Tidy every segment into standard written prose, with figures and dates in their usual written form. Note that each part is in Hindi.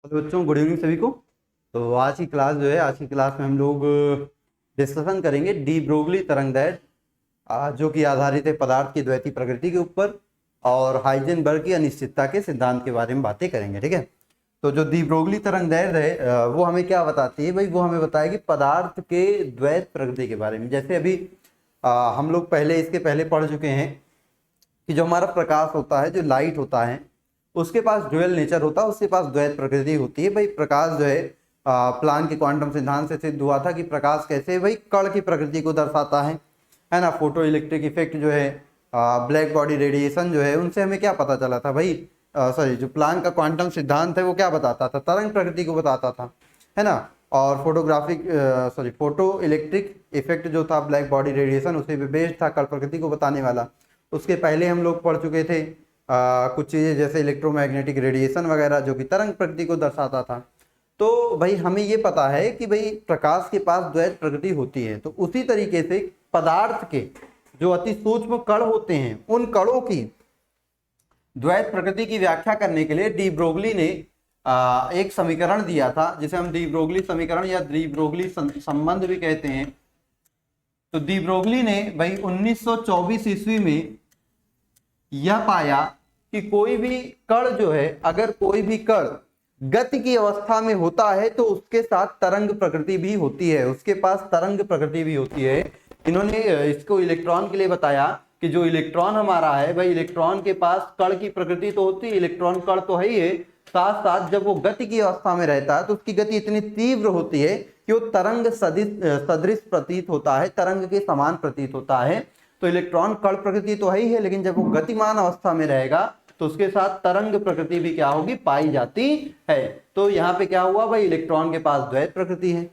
हेलो बच्चों, गुड इवनिंग सभी को। तो आज की क्लास जो है, आज की क्लास में हम लोग डिस्कशन करेंगे डी ब्रोगली तरंगदैर्घ्य, जो कि आधारित है पदार्थ की द्वैती प्रकृति के ऊपर और हाइजेनबर्ग की अनिश्चितता के सिद्धांत के बारे में बातें करेंगे। ठीक है। तो जो डी ब्रोगली तरंगदैर्घ्य है वो हमें क्या बताती है भाई, वो हमें बताएगी पदार्थ के द्वैत प्रकृति के बारे में। जैसे अभी हम लोग इसके पहले पढ़ चुके हैं कि जो हमारा प्रकाश होता है, जो लाइट होता है, उसके पास ड्यूअल नेचर होता है, उसके पास द्वैत प्रकृति होती है। भाई प्रकाश जो है प्लांक के क्वांटम सिद्धांत से सिद्ध हुआ था कि प्रकाश कैसे भाई कण की प्रकृति को दर्शाता है ना। फोटो इलेक्ट्रिक इफेक्ट जो है, ब्लैक बॉडी रेडिएशन जो है, उनसे हमें क्या पता चला था भाई, सॉरी, जो प्लांक का क्वांटम सिद्धांत है वो क्या बताता था, तरंग प्रकृति को बताता था, है ना। और फोटो इलेक्ट्रिक इफेक्ट जो था, ब्लैक बॉडी रेडिएशन, उसे भी बेस्ड था कण प्रकृति को बताने वाला। उसके पहले हम लोग पढ़ चुके थे कुछ चीज़ें जैसे इलेक्ट्रोमैग्नेटिक रेडिएशन वगैरह, जो कि तरंग प्रकृति को दर्शाता था। तो भाई हमें ये पता है कि भाई प्रकाश के पास द्वैत प्रकृति होती है। तो उसी तरीके से पदार्थ के जो अति सूक्ष्म कण होते हैं, उन कणों की द्वैत प्रकृति की व्याख्या करने के लिए डी ब्रोगली ने एक समीकरण दिया था, जिसे हम डी ब्रोगली समीकरण या डी ब्रोगली संबंध भी कहते हैं। तो डी ब्रोगली ने भाई 1924 ईस्वी में यह पाया कि कोई भी कण जो है, अगर कोई भी कण गति की अवस्था में होता है तो उसके साथ तरंग प्रकृति भी होती है, उसके पास तरंग प्रकृति भी होती है। इन्होंने इसको इलेक्ट्रॉन के लिए बताया कि जो इलेक्ट्रॉन हमारा है भाई, इलेक्ट्रॉन के पास कण की प्रकृति तो होती है, इलेक्ट्रॉन कण तो है ही है, साथ साथ जब वो गति की अवस्था में रहता है तो उसकी गति इतनी तीव्र होती है कि वो तरंग सदृश प्रतीत होता है, तरंग के समान प्रतीत होता है। तो इलेक्ट्रॉन कण प्रकृति तो है ही है, लेकिन जब वो गतिमान अवस्था में रहेगा तो उसके साथ तरंग प्रकृति भी क्या होगी, पाई जाती है। तो यहाँ पे क्या हुआ भाई, इलेक्ट्रॉन के पास द्वैत प्रकृति है।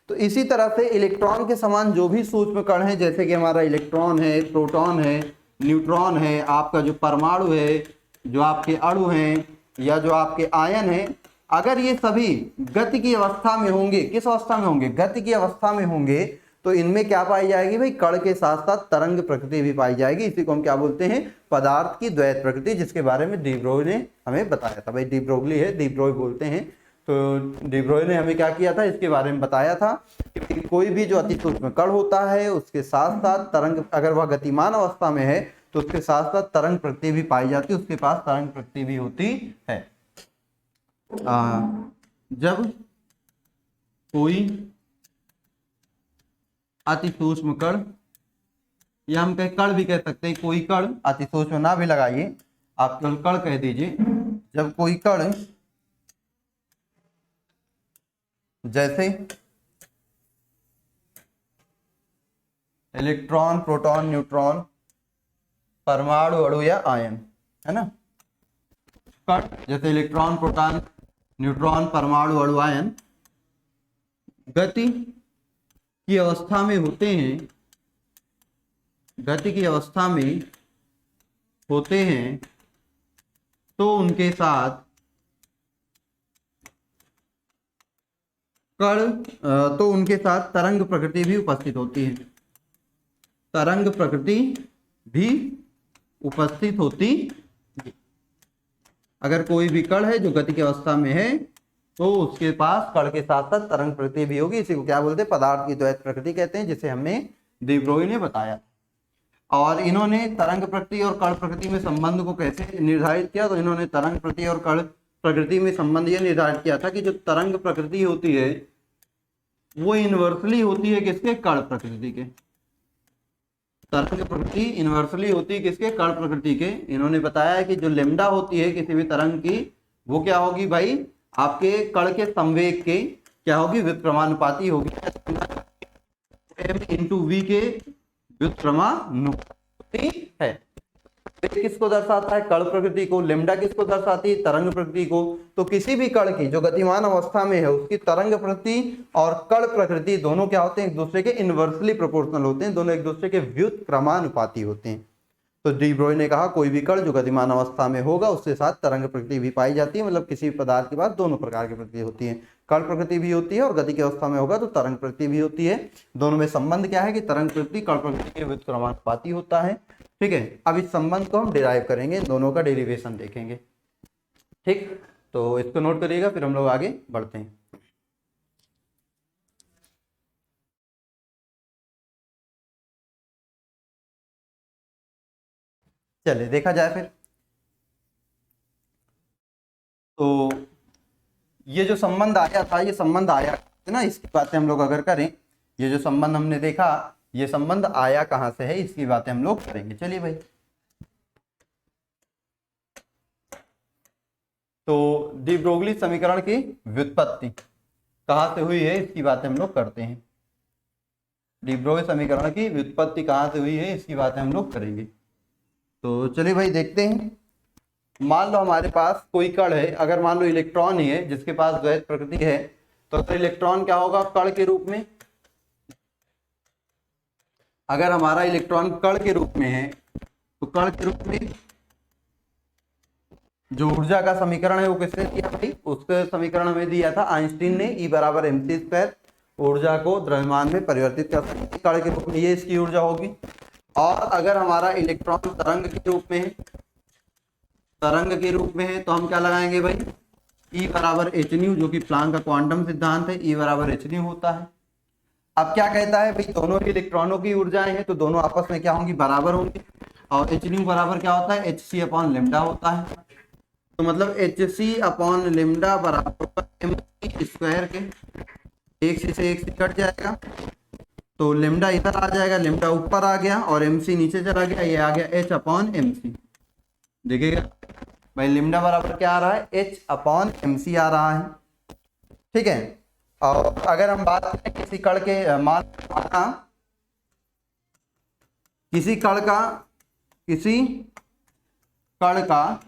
तो इसी तरह से इलेक्ट्रॉन के समान जो भी सूक्ष्म कण है, जैसे कि हमारा इलेक्ट्रॉन है, प्रोटॉन है, न्यूट्रॉन है, आपका जो परमाणु है, जो आपके अणु हैं, या जो आपके आयन है, अगर ये सभी गति की अवस्था में होंगे, किस अवस्था में होंगे, गति की अवस्था में होंगे, तो इनमें क्या पाई जाएगी भाई, कण के साथ साथ तरंग प्रकृति भी पाई जाएगी। इसी को हम क्या बोलते हैं, पदार्थ की द्वैत प्रकृति, जिसके बारे में डी ब्रोई ने हमें बताया था। भाई डी ब्रोगली है, डी ब्रोई बोलते हैं। तो डी ब्रोई ने हमें क्या किया था, इसके बारे में बताया था कि कोई भी जो अति सूक्ष्म कण होता है उसके साथ साथ तरंग, अगर वह गतिमान अवस्था में है तो उसके साथ साथ तरंग प्रकृति भी पाई जाती है, उसके पास तरंग प्रकृति भी होती है। जब कोई अति सूक्ष्म कण, या हम कण भी कह सकते हैं, कोई कण, अति सूक्ष्म ना भी लगाइए, आप केवल कण कह दीजिए। जब कोई कण जैसे इलेक्ट्रॉन, प्रोटॉन, न्यूट्रॉन, परमाणु, अणु या आयन, है ना, कण जैसे इलेक्ट्रॉन, प्रोटॉन, न्यूट्रॉन, परमाणु, अणु, आयन गति की अवस्था में होते हैं, गति की अवस्था में होते हैं, तो उनके साथ तो उनके साथ तरंग प्रकृति भी उपस्थित होती है, तरंग प्रकृति भी उपस्थित होती। अगर कोई भी कण है जो गति की अवस्था में है तो उसके पास कण के साथ साथ तरंग प्रकृति भी होगी। इसी को क्या बोलते हैं, पदार्थ की द्वैत प्रकृति कहते हैं, जिसे हमने डी ब्रोई ने बताया। और इन्होंने तरंग प्रकृति और कण प्रकृति में संबंध को कैसे निर्धारित किया, तो इन्होंने तरंग प्रकृति और कण प्रकृति में संबंध यह निर्धारित किया था कि जो तरंग प्रकृति होती है वो इनवर्सली होती है किसके, कण प्रकृति के। तरंग प्रकृति इनवर्सली होती है किसके, कण प्रकृति के। इन्होंने बताया है कि जो लेमडा होती है किसी भी तरंग की, वो क्या होगी भाई, आपके कण के संवेग के क्या होगी, व्युत्क्रमानुपाती होगी, m/v के व्युत्क्रमानुपाती है। किसको दर्शाता है, कण प्रकृति को। लेमडा किसको दर्शाती है, तरंग प्रकृति को। तो किसी भी कण की जो गतिमान अवस्था में है उसकी तरंग प्रकृति और कण प्रकृति दोनों क्या होते हैं, एक दूसरे के इनवर्सली प्रोपोर्शनल होते हैं, दोनों एक दूसरे के व्युत्क्रमानुपाती होते हैं। तो डी ब्रोई ने कहा कोई भी कण जो गतिमान अवस्था में होगा उसके साथ तरंग प्रकृति भी पाई जाती है, मतलब किसी पदार्थ के पास दोनों प्रकार की प्रकृति होती है, कण प्रकृति भी होती है और गति की अवस्था में होगा तो तरंग प्रकृति भी होती है। दोनों में संबंध क्या है कि तरंग प्रकृति कण प्रकृति के व्युत्क्रमानुपाती होता है। ठीक है, अब इस संबंध को हम डिराइव करेंगे, दोनों का डेरिवेशन देखेंगे। ठीक, तो इसको नोट करिएगा, फिर हम लोग आगे बढ़ते हैं। चलिए देखा जाए फिर। तो ये जो संबंध आया था, ये संबंध आया है ना, इसकी बातें हम लोग अगर करें, ये जो संबंध हमने देखा, ये संबंध आया कहाँ से है, इसकी बातें हम लोग करेंगे। चलिए भाई, तो डी ब्रोगली समीकरण की व्युत्पत्ति कहाँ से हुई है, इसकी बातें हम लोग करते हैं। डी ब्रोगली समीकरण की व्युत्पत्ति कहाँ से हुई है, इसकी बातें हम लोग करेंगे। तो चलिए भाई देखते हैं। मान लो हमारे पास कोई कण है, अगर मान लो इलेक्ट्रॉन ही है जिसके पास द्वैत प्रकृति है, तो अगर इलेक्ट्रॉन क्या होगा, कण के रूप में। अगर हमारा इलेक्ट्रॉन कण के रूप में है, तो कण के रूप में जो ऊर्जा का समीकरण है वो किसने दिया भाई, उसका समीकरण हमें दिया था आइंस्टीन ने, E बराबर mc²। ऊर्जा को द्रव्यमान में परिवर्तित कर सकते कण के रूप में, ये इसकी ऊर्जा होगी। और अगर हमारा इलेक्ट्रॉन तरंग के रूप में है, तरंग के रूप में है, तो हम क्या लगाएंगे भाई, E बराबर एच न्यू, जो कि प्लांक का क्वांटम सिद्धांत है, E बराबर एच न्यू होता है। अब क्या कहता है भाई, दोनों ही इलेक्ट्रॉनों की ऊर्जाएं हैं, तो दोनों आपस में क्या होंगी, बराबर होंगी। और एच न्यू बराबर क्या होता है, एच सी अपॉन लेमडा होता है। तो मतलब एच सी अपॉन लेमडा बराबर एम स्क्वायर के, एक से एक से कट जाएगा, तो लेमडा इधर आ जाएगा, लेमडा ऊपर आ गया और एम सी नीचे चला गया, ये आ गया एच अपॉन एम सी। देखिएगा भाई, लेमडा बराबर क्या आ रहा है, एच अपॉन एम सी आ रहा है। ठीक है। और अगर हम बात करें किसी कण के माना किसी कण का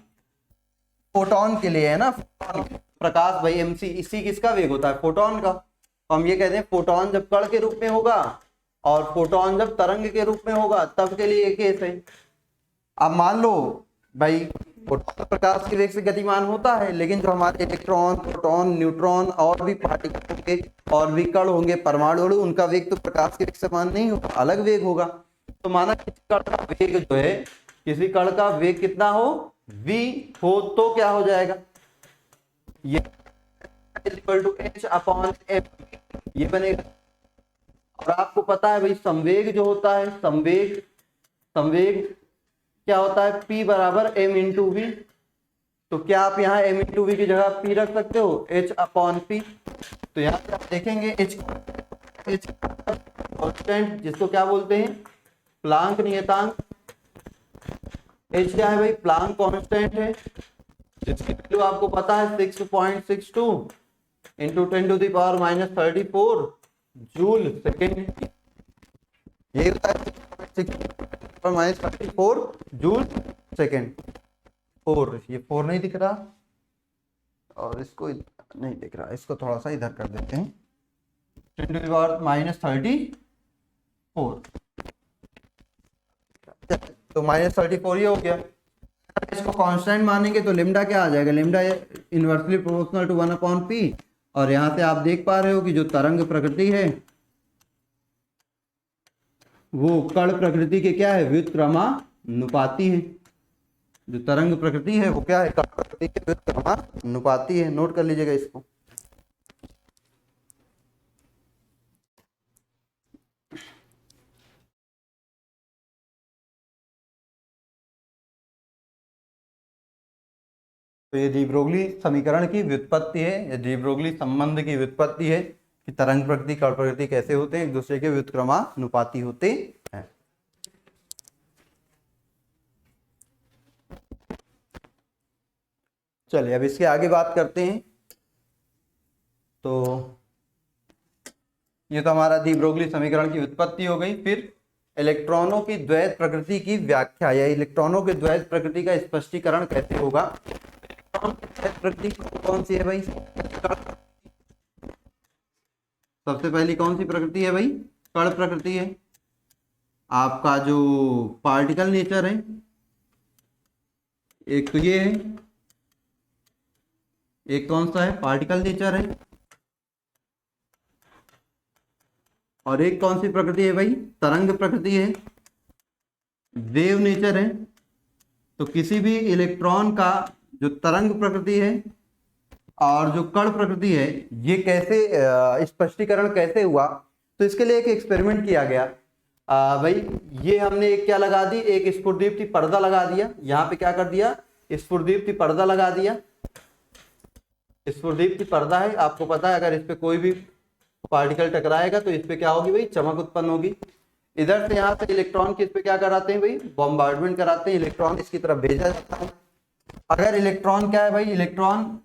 फोटोन के लिए है ना, प्रकाश भाई एमसी, इसी किसका वेग होता है, फोटोन का। तो हम ये कहते हैं फोटोन जब कण के रूप में होगा और फोटोन जब तरंग के रूप में होगा, तब के लिए एक केस है। अब मान लो भाई फोटोन प्रकाश के वेग से गतिमान होता है, लेकिन जो हमारे इलेक्ट्रॉन, प्रोटॉन, न्यूट्रॉन और भी पार्टिकल होंगे और भी कण होंगे, परमाणु, उनका वेग तो प्रकाश के वेग समान नहीं होगा, अलग वेग होगा। तो माना किसी कण का वेग जो है, किसी कण का वेग कितना हो, v हो, तो क्या हो जाएगा, ये equal to H upon F, ये बनेगा। और आपको पता है भाई संवेग जो होता है, संवेग क्या होता है, p बराबर m इंटू वी। तो क्या आप यहाँ m इंटू वी की जगह p रख सकते हो, h अपॉन p। तो यहाँ पे आप देखेंगे h कांस्टेंट, जिसको क्या बोलते हैं, प्लांक नियतांक। h क्या है भाई, प्लांक कांस्टेंट है, जिसकी वैल्यू आपको पता है 6.62 इंटू 10⁻⁻34 जूल सेकेंड। ये होता है 6⁻⁻34 जूल सेकेंड। 4, ये 4 नहीं दिख रहा और इसको नहीं दिख रहा, इसको थोड़ा सा इधर कर देते हैं, 10⁻34। तो -34 ये हो गया। इसको कांस्टेंट मानेंगे तो लेमडा क्या आ जाएगा, lambda inversely proportional to 1/p। और यहां से आप देख पा रहे हो कि जो तरंग प्रकृति है वो कण प्रकृति के क्या है, व्युत्क्रमानुपाती है। जो तरंग प्रकृति है वो क्या है, कण प्रकृति के व्युत्क्रमानुपाती है। नोट कर लीजिएगा इसको। तो ये डी ब्रोगली समीकरण की व्युत्पत्ति है, ये डी ब्रोगली संबंध की व्युत्पत्ति है कि तरंग प्रकृति, कण प्रकृति कैसे होते हैं, एक दूसरे के व्युत्क्रमानुपाती होते हैं। चलिए अब इसके आगे बात करते हैं। तो ये तो हमारा डी ब्रोगली समीकरण की व्युत्पत्ति हो गई। फिर इलेक्ट्रॉनों की द्वैत प्रकृति की व्याख्या या इलेक्ट्रॉनों के द्वैत प्रकृति का स्पष्टीकरण कैसे होगा। प्रकृति कौन सी है भाई, सबसे पहली कौन सी प्रकृति है भाई, कण प्रकृति है। आपका जो पार्टिकल नेचर है, एक तो ये है, एक कौन सा है, पार्टिकल नेचर है, और एक कौन सी प्रकृति है भाई, तरंग प्रकृति है, वेव नेचर है। तो किसी भी इलेक्ट्रॉन का जो तरंग प्रकृति है और जो कण प्रकृति है ये कैसे स्पष्टीकरण कैसे हुआ, तो इसके लिए एक एक्सपेरिमेंट किया गया। भाई ये हमने एक क्या लगा दी, एक स्फुरदीप्ति पर्दा लगा दिया। यहाँ पे क्या कर दिया, स्फुरदीप्ति पर्दा लगा दिया। स्फुरदीप्ति पर्दा है, आपको पता है अगर इस पे कोई भी पार्टिकल टकराएगा तो इस पे क्या होगी भाई, चमक उत्पन्न होगी। इधर से यहाँ से इलेक्ट्रॉन की इस पे क्या कराते हैं भाई, बॉम्बार्डमेंट कराते हैं, इलेक्ट्रॉन इसकी तरफ भेजा जाता है। अगर इलेक्ट्रॉन क्या है भाई, इलेक्ट्रॉन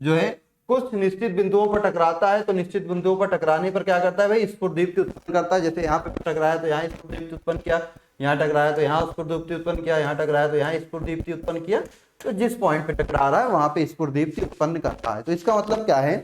जो है कुछ निश्चित बिंदुओं पर टकराता है, तो निश्चित बिंदुओं पर टकराने पर क्या करता है भाई, स्फुरदीप्ति उत्पन्न करता है। जैसे यहाँ पे टकराया तो यहाँ स्फुरदीप्ति उत्पन्न किया, यहाँ टकराया तो यहाँ स्फुरदीप्ति उत्पन्न किया, यहाँ टकराया तो यहाँ स्फुरदीप्ति उत्पन्न किया। तो जिस पॉइंट पे टकरा रहा है वहां पे स्फुरदीप्ति उत्पन्न करता है। तो इसका मतलब क्या है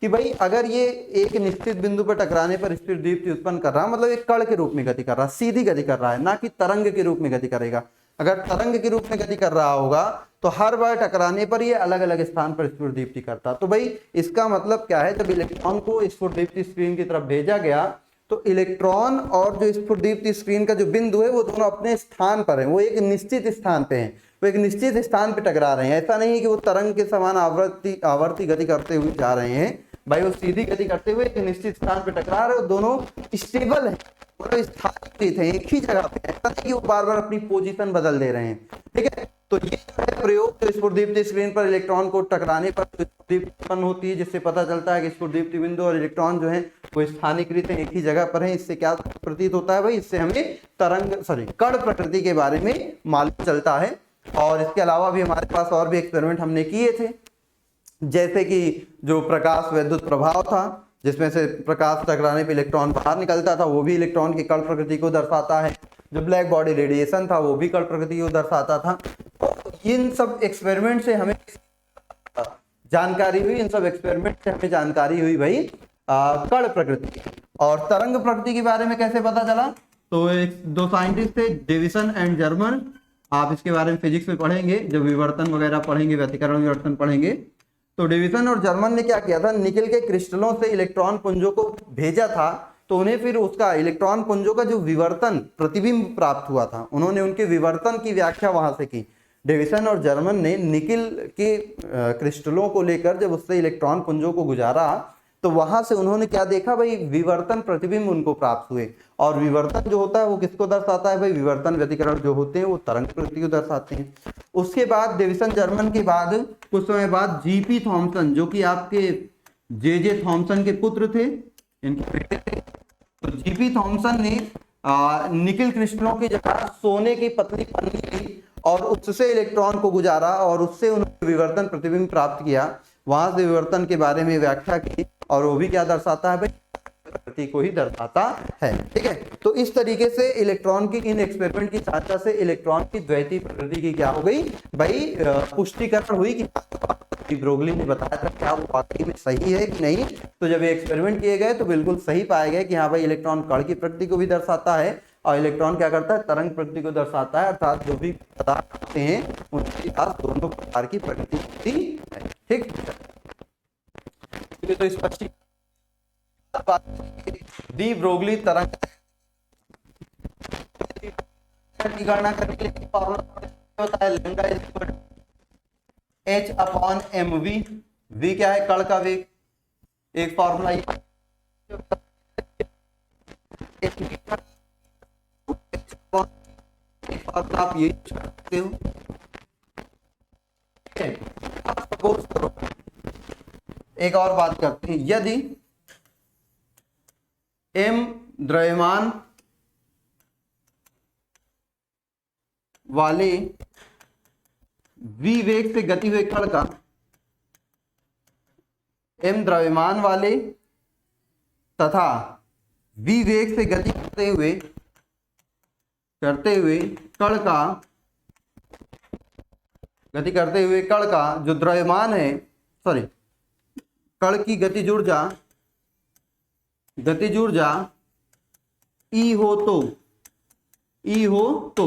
कि भाई अगर ये एक निश्चित बिंदु पर टकराने पर स्फुरदीप्ति उत्पन्न कर रहा है, मतलब एक कण के रूप में गति कर रहा है, सीधी गति कर रहा है, ना कि तरंग के रूप में गति करेगा। अगर तरंग के रूप में गति कर रहा होगा तो हर बार टकराने पर ये अलग अलग स्थान पर स्फुरदीप्ति करता। तो भाई इसका मतलब क्या है, जब इलेक्ट्रॉन को स्फुरदीप्ति स्क्रीन की तरफ भेजा गया तो इलेक्ट्रॉन और जो स्फुरदीप्ति स्क्रीन का जो बिंदु है वो दोनों अपने स्थान पर है, वो एक निश्चित स्थान पे है, वो एक निश्चित स्थान पे टकरा रहे हैं। ऐसा नहीं है कि वो तरंग के समान आवर्ती गति करते हुए जा रहे हैं भाई, वो सीधी गति करते हुए एक निश्चित स्थान पे टकरा रहे हैं, दोनों स्टेबल है, दोनों स्थापित है, एक ही जगह पे। ऐसा नहीं कि वो बार बार अपनी पोजीशन बदल दे रहे हैं, ठीक है। तो ये है प्रयोग, तो स्फुरदीप्ति स्क्रीन पर इलेक्ट्रॉन को टकराने पर स्फुरदीप्ति उत्पन्न होती है, जिससे पता चलता है कि स्फुरदीप्ति बिंदु और इलेक्ट्रॉन जो है वो स्थानीकृत है, एक ही जगह पर है। इससे क्या प्रतीत होता है भाई, इससे हमें कण प्रकृति के बारे में मालूम चलता है। और इसके अलावा भी हमारे पास और भी एक्सपेरिमेंट हमने किए थे, जैसे कि जो प्रकाश वैद्युत प्रभाव था, जिसमें से प्रकाश टकराने पे इलेक्ट्रॉन बाहर निकलता था, वो भी इलेक्ट्रॉन की कण प्रकृति को दर्शाता है। जो ब्लैक बॉडी रेडिएशन था वो भी कण प्रकृति को दर्शाता था। तो इन सब एक्सपेरिमेंट से हमें जानकारी हुई, इन सब एक्सपेरिमेंट से हमें जानकारी हुई भाई कण प्रकृति। और तरंग प्रकृति के बारे में कैसे पता चला, तो एक दो साइंटिस्ट थे, डेविसन एंड जर्मन। आप इसके बारे में फिजिक्स में पढ़ेंगे, जब विवर्तन वगैरह पढ़ेंगे, व्यतिकरण विवर्तन पढ़ेंगे। तो डेविसन और जर्मन ने क्या किया था, निकल के क्रिस्टलों से इलेक्ट्रॉन पुंजों को भेजा था। तो उन्हें फिर उसका इलेक्ट्रॉन पुंजों का जो विवर्तन प्रतिबिंब प्राप्त हुआ था, उन्होंने उनके विवर्तन की व्याख्या वहां से की। डेविसन और जर्मन ने निकिल के क्रिस्टलों को लेकर जब उससे इलेक्ट्रॉन पुंजों को गुजारा तो वहां से उन्होंने क्या देखा भाई, विवर्तन प्रतिबिंब उनको प्राप्त हुए। और विवर्तन जो होता है वो किसको दर्शाता है भाई, विवर्तन व्यतिकरण जो होते हैं वो तरंग प्रकृति को दर्शाते हैं। उसके बाद डेविसन जर्मन के बाद कुछ समय बाद जीपी थॉमसन, जो कि आपके जे थॉमसन के पुत्र थे, इनके बेटे थे। तो जीपी थॉमसन ने निकिल क्रिस्टलों की जगह सोने की पतली पन्नी ली और उससे इलेक्ट्रॉन को गुजारा और उससे उन्होंने विवर्तन प्रतिबिंब प्राप्त किया। वहां से विवर्तन के बारे में व्याख्या की और वो भी क्या दर्शाता है भाई, प्रकृति को ही दर्शाता है, ठीक है। तो इस तरीके से इलेक्ट्रॉन की इन एक्सपेरिमेंट की सहायता से इलेक्ट्रॉन की द्वैतीय प्रकृति की क्या हो गई भाई, पुष्टिकरण हुई कि ब्रोगली ने बताया था क्या वो वाकई में सही है कि नहीं। तो जब ये एक्सपेरिमेंट किए गए तो बिल्कुल सही पाया गया कि हाँ भाई, इलेक्ट्रॉन कण की प्रकृति को भी दर्शाता है और इलेक्ट्रॉन क्या करता है, तरंग प्रकृति को दर्शाता है। अर्थात जो भी पदार्थ होते हैं उनके पास दोनों प्रकार की प्रकृति होती है, ठीक। तो स्पष्ट डी ब्रोगली तरंग की गणना करने के लिए फॉर्मूला होता है, lambda equal H upon M V. V क्या है, कण का वेग। एक फॉर्मूला आप यही सकते हो। सपोज करो, एक और बात करते हैं, यदि एम द्रव्यमान वाले v वेग से गति हुए कण का, m द्रव्यमान वाले तथा v वेग से गति करते हुए कण का जो द्रव्यमान है, कण की गतिज ऊर्जा E हो तो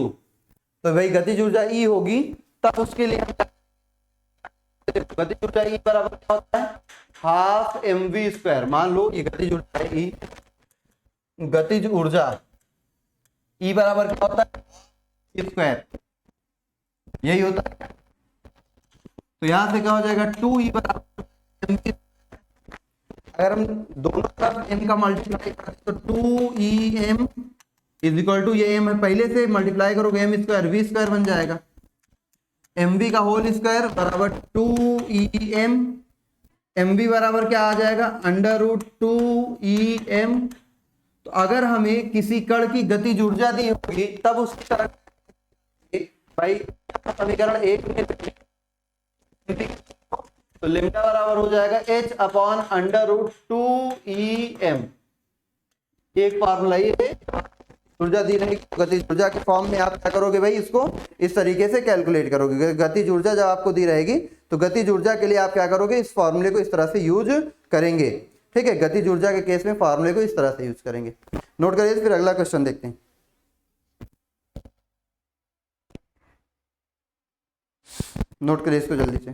भाई गतिज ऊर्जा E होगी, तब उसके लिए गतिज ऊर्जा E बराबर क्या होता है, हाफ mv²। मान लो ये गतिज ऊर्जा है E, गतिज ऊर्जा E बराबर क्या होता है, स्क्वायर, यही होता है। तो यहां से क्या हो जाएगा, 2E बराबर अगर हम दोनों तरफ m का मल्टीप्लाई करें तो 2em इज इक्वल टू, ये m है पहले से, मल्टीप्लाई करोगे m स्क्वायर v स्क्वायर बन जाएगा, mv का होल स्क्वायर बराबर 2em, mv बराबर क्या आ जाएगा, अंडर रूट 2em। तो अगर हमें किसी कण की गतिज ऊर्जा दी होगी तब उसकी तरह भाई समीकरण एक में तो लिम्डा बराबर हो जाएगा h upon under root 2em। एक फॉर्मूला ये ऊर्जा दी रहेगी, गतिज ऊर्जा के फॉर्म में आप क्या करोगे भाई, इसको इस तरीके से कैलकुलेट करोगे। गतिज ऊर्जा जब आपको दी रहेगी तो गतिज ऊर्जा के लिए आप क्या करोगे, इस फॉर्मूले को इस तरह से यूज करेंगे। ठीक है, गतिज ऊर्जा के केस में फॉर्मूले को इस तरह से यूज करेंगे। नोट करिए, फिर अगला क्वेश्चन देखते हैं। नोट करिए इसको जल्दी से।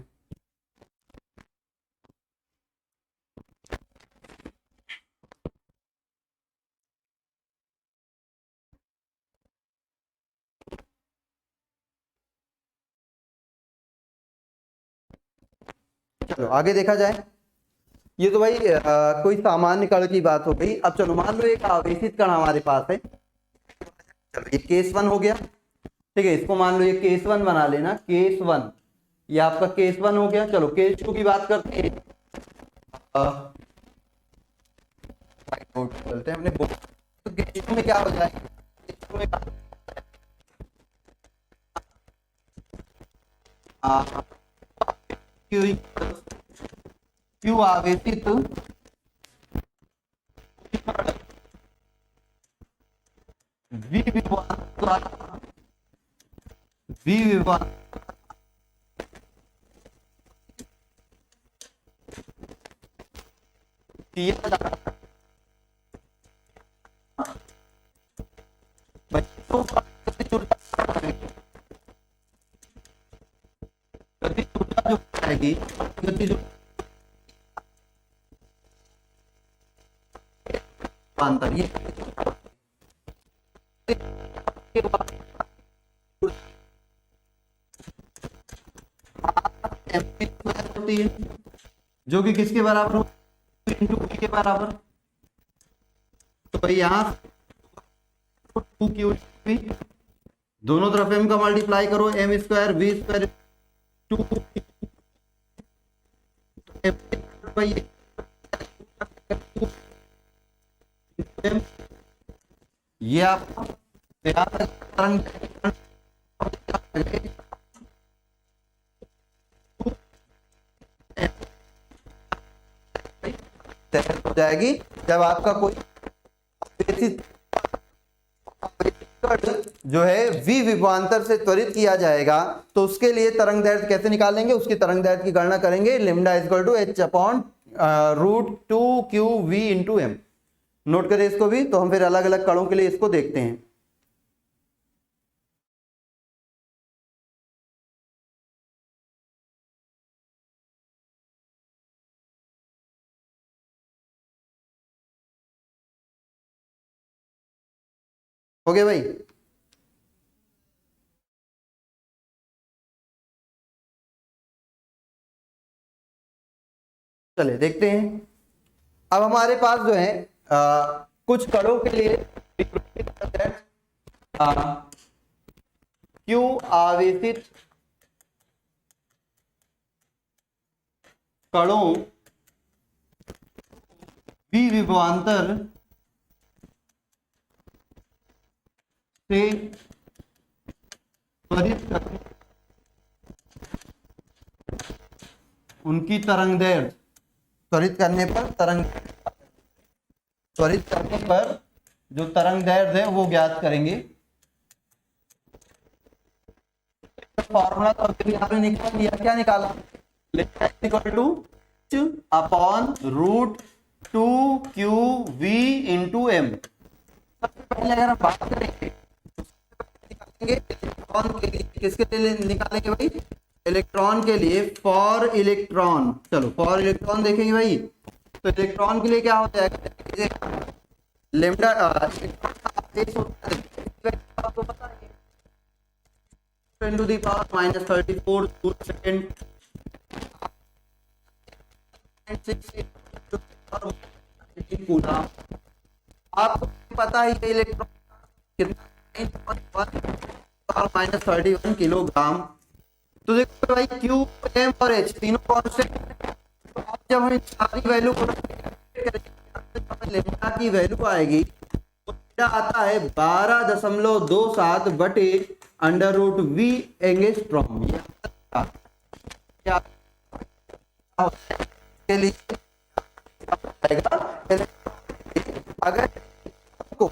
चलो आगे देखा जाए। ये तो भाई कोई सामान्य कण की बात हो गई। अब चलो मान लो एक आवेशित कण हमारे पास है। चलो ये केस 1 हो गया। ठीक है, इसको मान लो ये केस 1 बना लेना, केस 1, ये आपका केस 1 हो गया। चलो केस 2 की बात करते हैं। चलते हैं अपने बोर्ड। तो केस 2 में क्या हो जाएगा, केस 2 में क्यू आवेशित वी विभवांतर जो आएगी ये होती है जो कि किसके बराबर हो, इंटू v के बराबर। तो भाई यहाँ 2q दोनों तरफ m का मल्टीप्लाई करो, m स्क्वायर v स्क्वायर 2 ये आप हो जाएगी जब आपका कोई जो है v विभवांतर से त्वरित किया जाएगा। तो उसके लिए तरंग दैर्ध्य कैसे निकालेंगे, उसकी तरंग दैर्ध्य की गणना करेंगे, lambda equal to h upon root 2q v into m। नोट करें इसको भी। तो हम फिर अलग अलग कणों के लिए इसको देखते हैं। हो गया भाई। चलिए देखते हैं। अब हमारे पास जो है कुछ कणों के लिए क्यू आवेशित कणों v विभवांतर से त्वरित उनकी तरंग दैर्ध्य त्वरित करने पर जो तरंग दैर्ध्य है वो ज्ञात करेंगे। फॉर्मूला तो अभी आपने निकाल लिया, क्या निकाला, equal to upon root 2qv into m। सबसे पहले अगर हम बात करेंगे इलेक्ट्रॉन के लिए, किसके लिए निकालेंगे भाई, इलेक्ट्रॉन के लिए, फॉर इलेक्ट्रॉन। चलो फॉर इलेक्ट्रॉन देखेंगे भाई। तो इलेक्ट्रॉन के लिए क्या हो जाएगा, लेमडा आपको पता है 10 to the power -34 joule second coulomb. आपको पता ही है इलेक्ट्रॉन कितना और -31 किलोग्राम। तो देखो भाई क्यू, एम और एच तीनों कांस्टेंट। तो अब जब हम सारी वैल्यू को लेम्डा की वैल्यू आएगी तो लेम्डा आता है 12.27 बटे √V एंगस्ट्रॉम। के लिए अगर आपको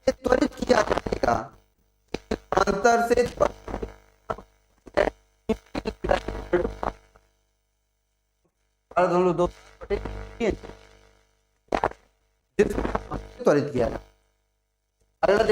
त्वरित किया जाएगा अंतर से त्वरित किया जाए। अगला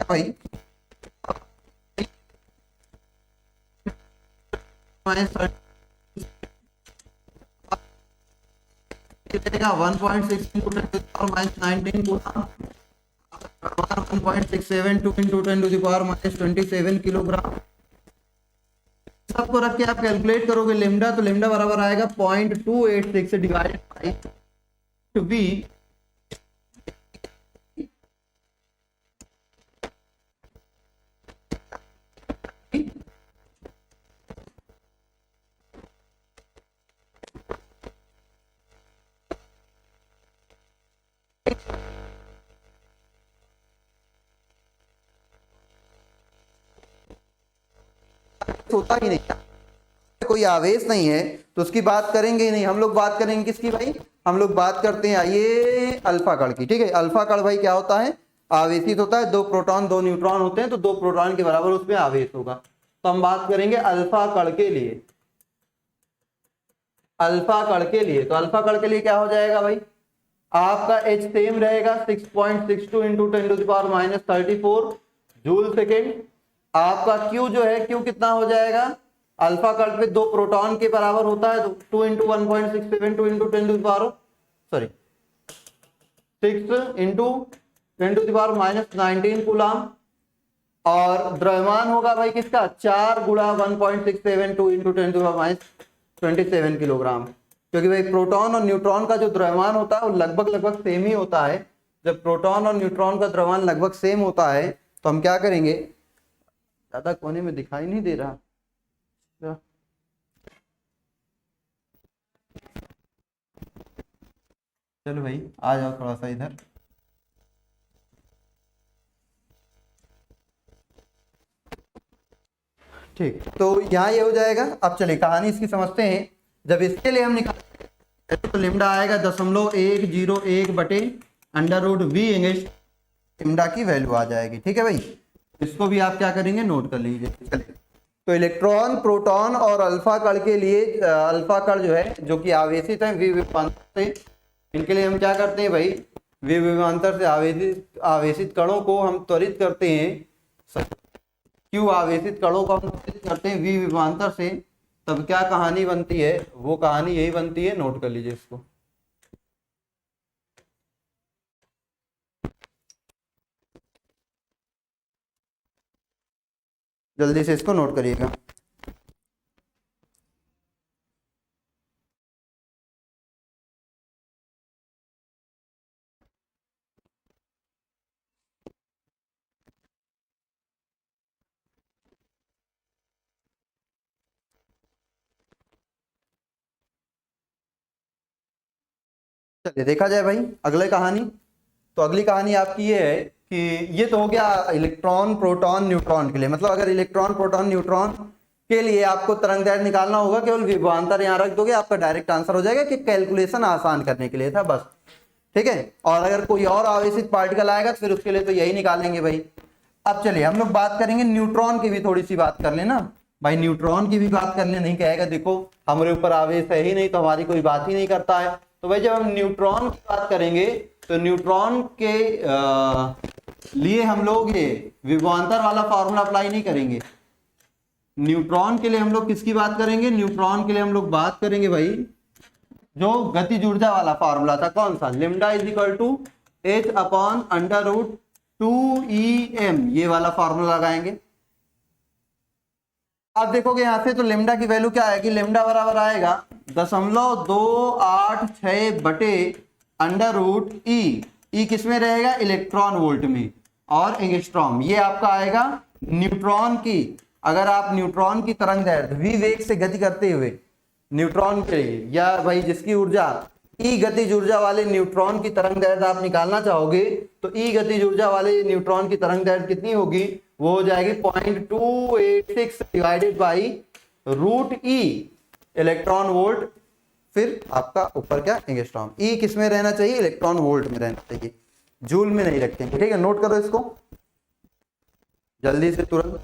भाई 1.6 into 10 to the power -19 coulomb, 1.672 into 10 to the power -27 kilogram. सबको रख के आप कैलकुलेट करोगे लेम्डा, तो लेम्डा बराबर आएगा 0.286 डिवाइडेड बाई V। होता ही नहीं, कोई आवेश नहीं है तो उसकी बात करेंगे ही नहीं। हम लोग बात करेंगे किसकी भाई, हम लोग बात करते हैं आइए अल्फा कण की। ठीक है, अल्फा कण भाई क्या होता है, आवेशित होता है। 2 प्रोटॉन 2 न्यूट्रॉन होते हैं तो 2 प्रोटॉन के बराबर उसमें आवेश होगा। तो हम बात करेंगे अल्फा कण के लिए। अल्फा कण के लिए तो अल्फा कण के लिए क्या हो जाएगा भाई, आपका H सेम रहेगा 6.62 into 10 to the power -34 joule second. आपका Q जो है Q कितना हो जाएगा, अल्फा कण पे 2 प्रोटॉन के बराबर होता है तो 2 into 1.672 into 10 to the power 6 into 10 to the power -19 coulomb. और द्रव्यमान होगा भाई किसका, 4 गुणा 1.672 into 10 to the power -27 kilogram. क्योंकि भाई प्रोटॉन और न्यूट्रॉन का जो द्रव्यमान होता है वो लगभग सेम ही होता है। जब प्रोटॉन और न्यूट्रॉन का द्रव्यमान लगभग सेम होता है तो हम क्या करेंगे, ज्यादा कोने में दिखाई नहीं दे रहा, चलो भाई आ जाओ थोड़ा सा इधर। ठीक, तो यहाँ ये हो जाएगा। अब चलिए कहानी इसकी समझते हैं। जब इसके लिए हम निकाल तो लिम्डा आएगा 0.101 बटे √V एंगस्ट्रॉम, लिम्डा की वैल्यू आ जाएगी। ठीक है भाई, इसको भी आप क्या करेंगे, नोट कर लीजिए। चलिए, तो इलेक्ट्रॉन, प्रोटॉन और अल्फा कण के लिए, अल्फा कण जो है जो कि आवेशित है विभवांतर से, इनके लिए हम क्या करते हैं भाई, विभवांतर से आवेशित कणों को हम त्वरित करते हैं। क्यों आवेशित कणों को हम त्वरित करते हैं विभवांतर से, तब क्या कहानी बनती है, वो कहानी यही बनती है। नोट कर लीजिए इसको। जल्दी से इसको नोट करिएगा। चलिए देखा जाए भाई अगले कहानी। तो अगली कहानी आपकी ये है कि ये तो हो गया इलेक्ट्रॉन, प्रोटॉन, न्यूट्रॉन के लिए। मतलब अगर इलेक्ट्रॉन, प्रोटॉन, न्यूट्रॉन के लिए आपको तरंग दैर्ध्य निकालना होगा, केवल विभवांतर यहाँ रख दोगे, आपका डायरेक्ट आंसर हो जाएगा। कि कैलकुलेशन आसान करने के लिए था बस। ठीक है, और अगर कोई और आवेशित पार्टिकल आएगा तो फिर उसके लिए तो यही निकालेंगे भाई। अब चलिए हम लोग बात करेंगे न्यूट्रॉन की भी, थोड़ी सी बात कर लेना भाई, न्यूट्रॉन की भी बात करने। नहीं कहेगा देखो हमारे ऊपर आवेश है ही नहीं तो हमारी कोई बात ही नहीं करता है। तो भाई जब हम न्यूट्रॉन की बात करेंगे तो न्यूट्रॉन के लिए हम लोग ये विभवांतर वाला फॉर्मूला अप्लाई नहीं करेंगे। न्यूट्रॉन के लिए हम लोग किसकी बात करेंगे? न्यूट्रॉन के लिए हम लोग बात करेंगे भाई जो गतिज ऊर्जा वाला फॉर्मूला था, कौन सा? Lambda is equal to H upon under root 2em, ये वाला फॉर्मूला लगाएंगे। आप देखोगे यहां से तो लिम्डा की वैल्यू क्या आएगी? लिम्डा बराबर आएगा 0.286 बटे अंडर रूट ई किसमें रहेगा? इलेक्ट्रॉन वोल्ट में, और एंगस्ट्रॉम ये आपका आएगा न्यूट्रॉन की। अगर आप न्यूट्रॉन की तरंग दैर्ध्य v वेग से गति करते हुए न्यूट्रॉन के लिए, या भाई जिसकी ऊर्जा ई गतिज ऊर्जा वाले न्यूट्रॉन की तरंग दैर्ध्य आप निकालना चाहोगे, तो ई गतिज ऊर्जा वाले न्यूट्रॉन की तरंग दैर्ध्य कितनी होगी? वो हो जाएगी 0.286 divided by root E electron volt, फिर आपका ऊपर क्या? एंगस्ट्रॉम। ई किस में रहना चाहिए? इलेक्ट्रॉन वोल्ट में रहना चाहिए, जूल में नहीं रखते। ठीक है, नोट करो इसको जल्दी से, तुरंत।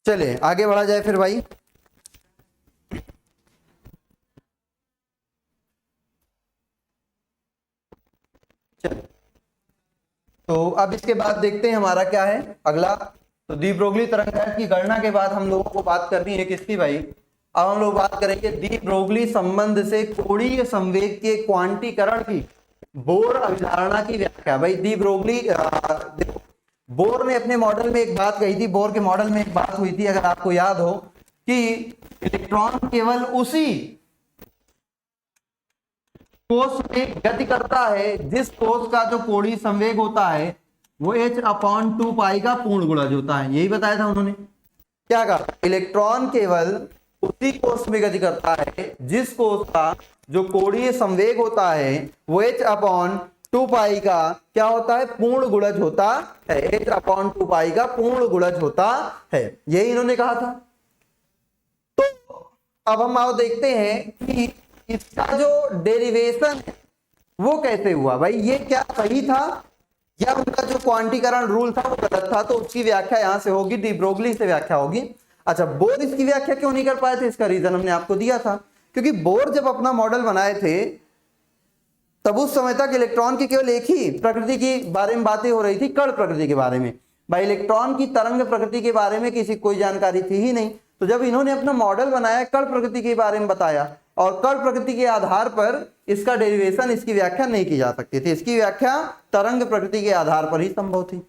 चलिए आगे बढ़ा जाए फिर भाई। चलिए तो अब इसके बाद देखते हैं हमारा क्या है अगला। तो डी ब्रोगली तरंग दैर्ध्य की गणना के बाद हम लोगों को बात करनी है किसकी भाई? अब हम लोग बात करेंगे डी ब्रोगली संबंध से कोणीय संवेग के क्वांटीकरण की बोर अभिधारणा की व्याख्या। भाई डी ब्रोगली देखो, बोर ने अपने मॉडल में एक बात कही थी, बोर के मॉडल में एक बात हुई थी, अगर आपको याद हो, कि इलेक्ट्रॉन केवल उसी कोष में गति करता है जिस कोष का जो कोणीय संवेग होता है वो h/2 का पूर्ण गुणज होता है। यही बताया था उन्होंने। क्या कहा? इलेक्ट्रॉन केवल उसी कोष में गति करता है जिस कोष का जो कोणीय संवेग होता है वो h/2 का क्या होता है? पूर्ण गुणज होता है। h/2 का पूर्ण गुणज होता है, यही इन्होंने कहा था। तो अब हम आओ देखते हैं कि इसका जो डेरिवेशन है वो कैसे हुआ। भाई ये क्या सही था या उनका जो क्वांटीकरण रूल था वो गलत था? तो उसकी व्याख्या यहां से होगी, डी ब्रोगली से व्याख्या होगी। अच्छा, बोर इसकी व्याख्या क्यों नहीं कर पाए थे? इसका रीजन हमने आपको दिया था, क्योंकि बोर जब अपना मॉडल बनाए थे तब उस समय तक इलेक्ट्रॉन की केवल एक ही प्रकृति के बारे में बातें हो रही थी, कण प्रकृति के बारे में। भाई इलेक्ट्रॉन की तरंग प्रकृति के बारे में किसी कोई जानकारी थी ही नहीं। तो जब इन्होंने अपना मॉडल बनाया, कण प्रकृति के बारे में बताया, और कण प्रकृति के आधार पर इसका डेरिवेशन, इसकी व्याख्या नहीं की जा सकती थी। इसकी व्याख्या तरंग प्रकृति के आधार पर ही संभव थी।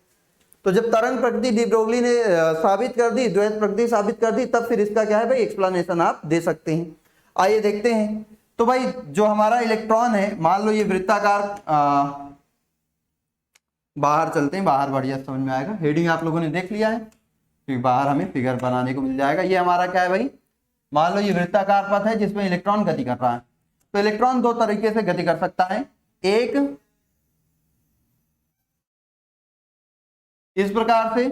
तो जब तरंग प्रकृति डी ब्रोगली ने साबित कर दी, द्वैत प्रकृति साबित कर दी, तब फिर इसका क्या है भाई? एक्सप्लेनेशन आप दे सकते हैं। आइए देखते हैं। तो भाई जो हमारा इलेक्ट्रॉन है, मान लो ये वृत्ताकार, बाहर चलते हैं, बाहर बढ़िया समझ में आएगा। हेडिंग आप लोगों ने देख लिया है, क्योंकि बाहर हमें फिगर बनाने को मिल जाएगा। ये हमारा क्या है भाई? मान लो ये वृत्ताकार पथ है जिसमें इलेक्ट्रॉन गति कर रहा है। तो इलेक्ट्रॉन दो तरीके से गति कर सकता है, एक इस प्रकार से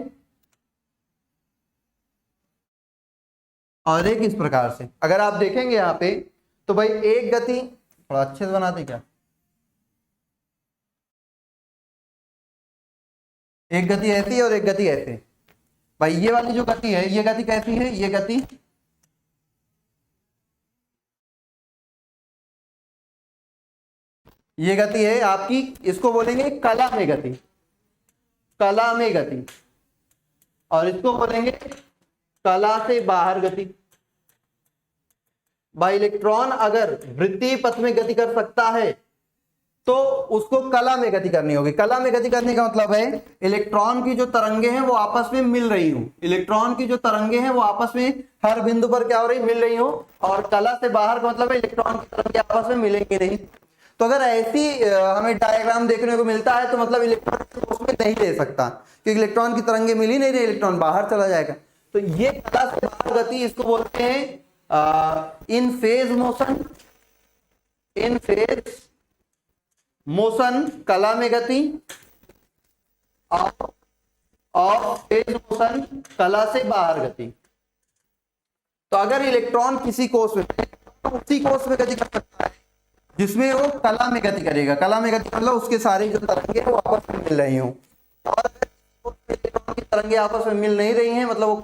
और एक इस प्रकार से। अगर आप देखेंगे यहाँ पे तो भाई एक गति, थोड़ा अच्छे से बनाते क्या, एक गति ऐसी और एक गति ऐसे। भाई ये वाली जो गति है, ये गति कैसी है? ये गति ये गति है आपकी, इसको बोलेंगे कला में गति, कला में गति, और इसको बोलेंगे कला से बाहर गति। भाई इलेक्ट्रॉन अगर वृत्तीय पथ में गति कर सकता है तो उसको कला में गति करनी होगी। कला में गति करने का मतलब है इलेक्ट्रॉन की जो तरंगे हैं वो आपस में मिल रही हो, इलेक्ट्रॉन की जो तरंगे हैं वो आपस में हर बिंदु पर क्या हो रही? मिल रही हो। और कला से बाहर का मतलब है इलेक्ट्रॉन की तरंगे आपस में मिलेंगी नहीं। तो अगर ऐसी हमें डायग्राम देखने को मिलता है तो मतलब इलेक्ट्रॉन उसमें नहीं ले सकता, क्योंकि इलेक्ट्रॉन की तरंगे मिल ही नहीं रही, इलेक्ट्रॉन बाहर चला जाएगा। तो ये कला से बाहर गति, इसको बोलते हैं इन फेज मोशन, इन फेज मोशन, कला में गति। ऑफ फेज मोशन, कला से बाहर गति। तो अगर इलेक्ट्रॉन किसी कोष में, उसी कोष में गति कर सकता है जिसमें वो कला में गति करेगा। कला में गति मतलब उसके सारे जो तरंगे वो आपस में मिल रही हों। और अगर इलेक्ट्रॉन की तरंगे आपस में मिल नहीं रही हैं, मतलब वो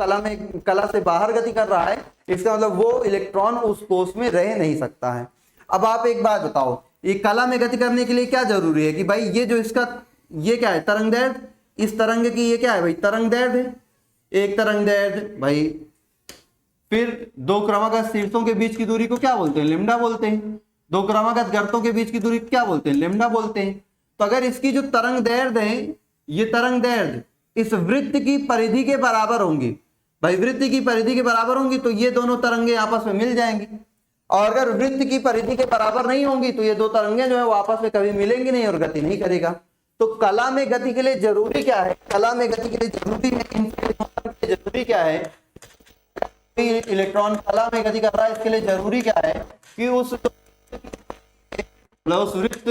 कला से बाहर गति कर रहा है, इसका मतलब वो इलेक्ट्रॉन उस कोष में रह नहीं सकता है। अब आप एक बात बताओ, ये कला में गति करने के लिए क्या जरूरी है कि भाई ये जो इसका ये क्या है, तरंग दैर्ध्य, इस तरंग की ये क्या है भाई, तरंग दैर्ध्य है, एक तरंग दैर्ध्य भाई। फिर दो क्रमागत शीर्षों के बीच की दूरी को क्या बोलते हैं, लेम्डा बोलते हैं। दो क्रमागत गर्तों के बीच की दूरी क्या बोलते हैं, लेम्डा बोलते हैं। तो अगर इसकी जो तरंग दैर्ध्य है, ये तरंग दैर्ध्य इस वृत्त की परिधि के बराबर होंगी भाई, वृत्त की परिधि के बराबर होंगी तो ये दोनों तरंगे आपस में मिल जाएंगी। और अगर वृत्त की परिधि के बराबर नहीं होंगी तो ये दो तरंगे जो है वो आपस में कभी मिलेंगी नहीं और गति नहीं करेगा। तो कला में गति के लिए जरूरी क्या है, कला में गति के लिए जरूरी क्या है, इलेक्ट्रॉन कला में गति कर रहा है, इसके लिए जरूरी क्या है कि उस वृत्त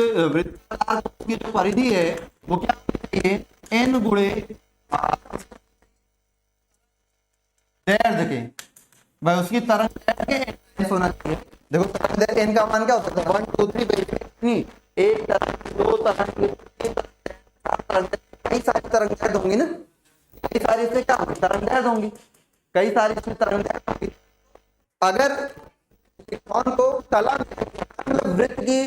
की जो परिधि है वो क्या है, n गुणे दैर्ध्य के भाई, उसकी तरंग दैर्ध्य के होना चाहिए। देखो तरंग दैर्ध्य n का मान क्या होता है, 1 2 3 नहीं, एक तरंग, दो तरंग, कई सारी तरंग दैर्ध्य होंगी ना, कई सारी इससे क्या होंगी, तरंग दैर्ध्य होंगी, कई सारी इसमें तरंग दैर्ध्य होंगी। अगर इलेक्ट्रॉन को कला मतलब वृत्त की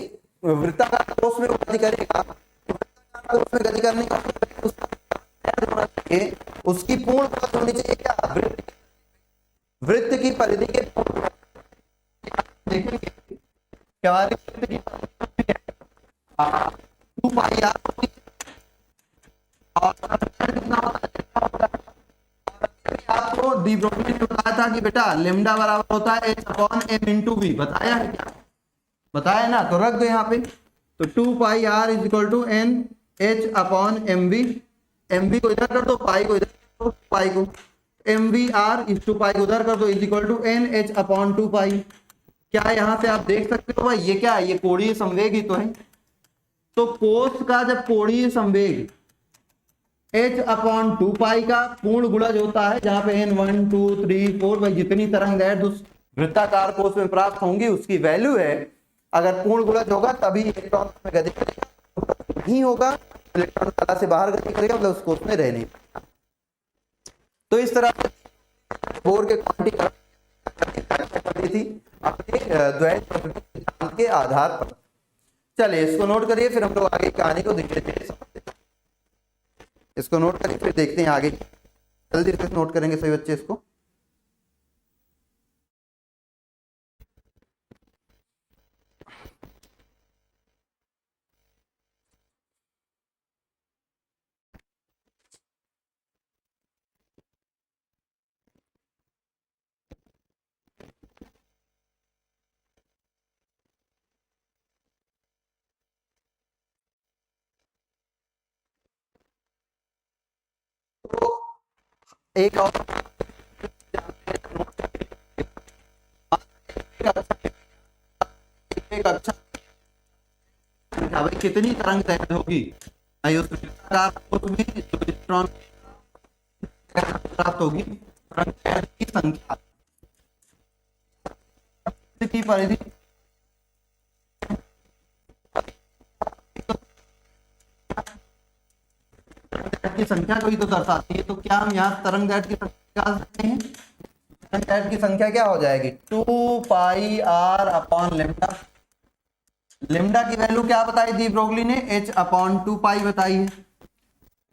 वृत्ताकार कोष में गति करेगा, कोष में गति करने का होना चाहिए, उसकी पूर्ण गति होनी चाहिए क्या, वृत्त की परिधि के देखेंगे क्या वृत्त की 2 पाई r और कितना होता है, आपको डी ब्रोगली ने बताया था कि बेटा लेम्डा बराबर होता है h upon m into v, बताया है क्या, बताया ना, तो रख दो यहाँ पे। तो 2 pi r is equal to n h upon M V को इधर कर दो, पाई को इधर कर दो, पाई को एम वी आर इस 2 पाई को उधर कर दो is equal to N H upon 2 pi. क्या यहाँ से आप देख सकते हो भाई ये क्या है, ये कोणीय संवेग ही तो है। तो कोष का जब कोणीय संवेग h अपॉन 2 पाई का पूर्ण गुणज होता है, जहां पे n 1 2 3 4 भाई जितनी तरंग दैर्ध्य उस वृत्ताकार कोष में प्राप्त होंगी उसकी वैल्यू है। अगर पूर्ण गुणज होगा तभी इलेक्ट्रॉन में गति करेगा, नहीं होगा इलेक्ट्रॉन कला से बाहर गति करेगा, मतलब उस कोष में रह नहीं पाएगा। तो इस तरह से बोर के क्वांटिटी थी अपने द्वैत प्रकृति सिद्धांत के आधार पर। चलिए इसको नोट करिए, फिर हम लोग आगे कहानी को धीरे धीरे समझते हैं। इसको नोट करिए फिर देखते हैं आगे, जल्दी से नोट करेंगे सभी बच्चे इसको। तो एक और एक अच्छा भाई कितनी तरंग दैर्ध्य होगी उस वृत्ताकार कोष में जो इलेक्ट्रॉन प्राप्त होगी, तरंग दैर्ध्य की संख्या की परिधि की संख्या को ही तो दर्शाती है। तो क्या हम यहाँ तरंग दैर्ध्य की संख्या निकाल सकते हैं, तरंग दैर्ध्य की संख्या क्या हो जाएगी 2 pi r upon lambda. Lambda की वैल्यू क्या बताई दी ब्रोगली ने, h अपॉन 2 पाई बताई है,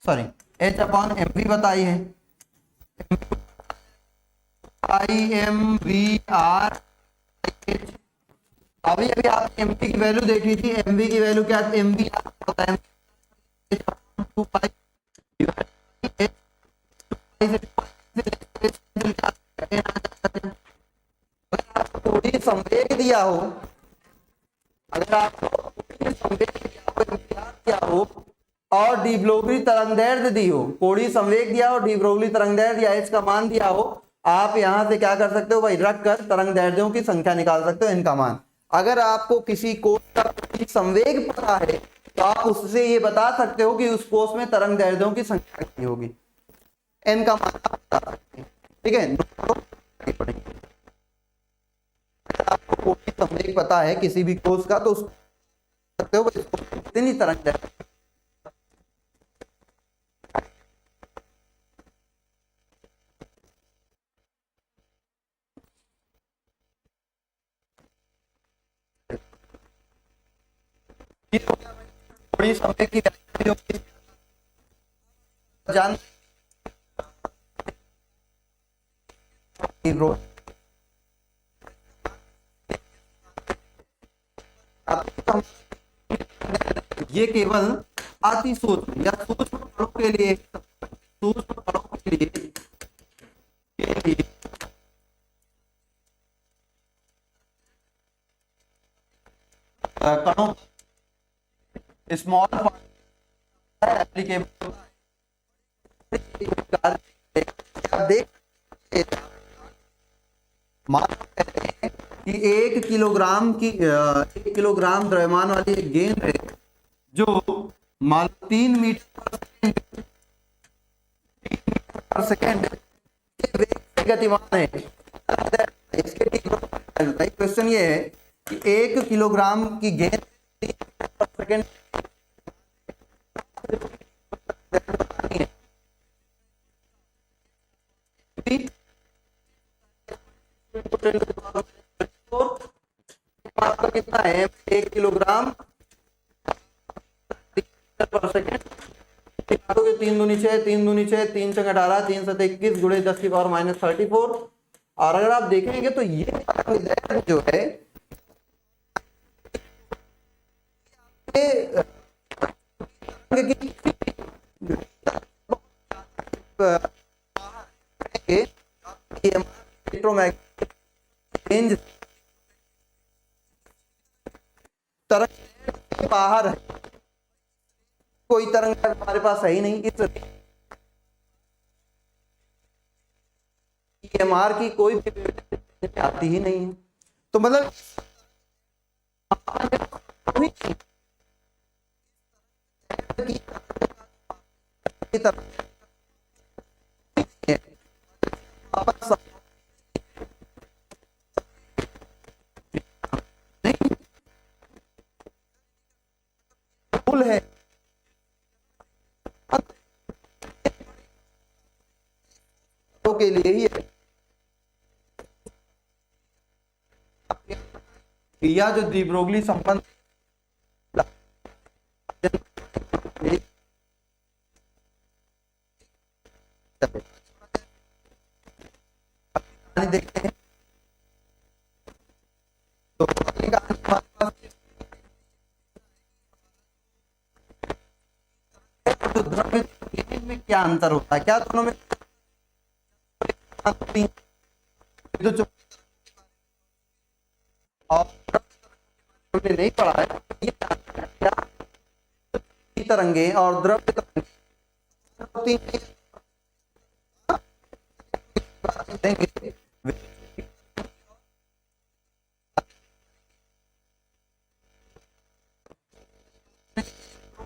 sorry h upon M V बताई है, आई एम वी आर। अभी अभी आप एम वी की वैल्यू देखी थी, एम वी की वैल्यू क्या, एम वी होता है 2 पाई कोणीय संवेग दिया हो, अगर आपको संवेग दिया हो और डी ब्रोगली तरंग दैर्ध्य दी हो, कोणीय संवेग दिया हो, डी ब्रोगली तरंग दैर्ध्य या h का मान दिया हो, आप यहां से क्या कर सकते हो भाई, रख कर तरंग दैर्ध्यों की संख्या निकाल सकते हो, इनका मान। अगर आपको किसी कोष का संवेग पता है तो आप उससे ये बता सकते हो कि उस कोष में तरंग दैर्ध्यों की संख्या कितनी होगी। एन का मान आप बता सकते हैं, ठीक है। नहीं पड़ेंगे। आपको कोई संवेग पता है किसी भी कोष का, तो उस सकते हो कितनी तरंग है। थोड़ी संवेग की जान ये केवल अति सूक्ष्म या सूक्ष्म कणों के लिए, सूक्ष्म कणों के लिए कणों स्मॉल एप्लीकेबल देख मान कि 1 किलोग्राम द्रव्यमान वाली एक गेंद है जो मान 3 मीटर पर सेकेंड के वेग से गतिमान है। इसके क्वेश्चन ये है कि 1 किलोग्राम की गेंद पर सेकेंड कितना है 1 किलोग्राम पर सेकेंड। 3 दूनी 6, 3 दूनी 6, 3 छंग 18, 3 7 21 गुणे 10 की पावर -34। और अगर आप देखेंगे तो ये जो है रेंज तरंग बाहर है, कोई तरंग हमारे पास है ही नहीं, इस EMR की कोई भी आती ही नहीं है। तो मतलब फुल है तो के लिए ही है। या जो डी ब्रोगली संबंध देखते हैं तो द्रव्य में क्या अंतर होता है, क्या दोनों में और नहीं पढ़ा है ये तरंगे और द्रव्य तरंगे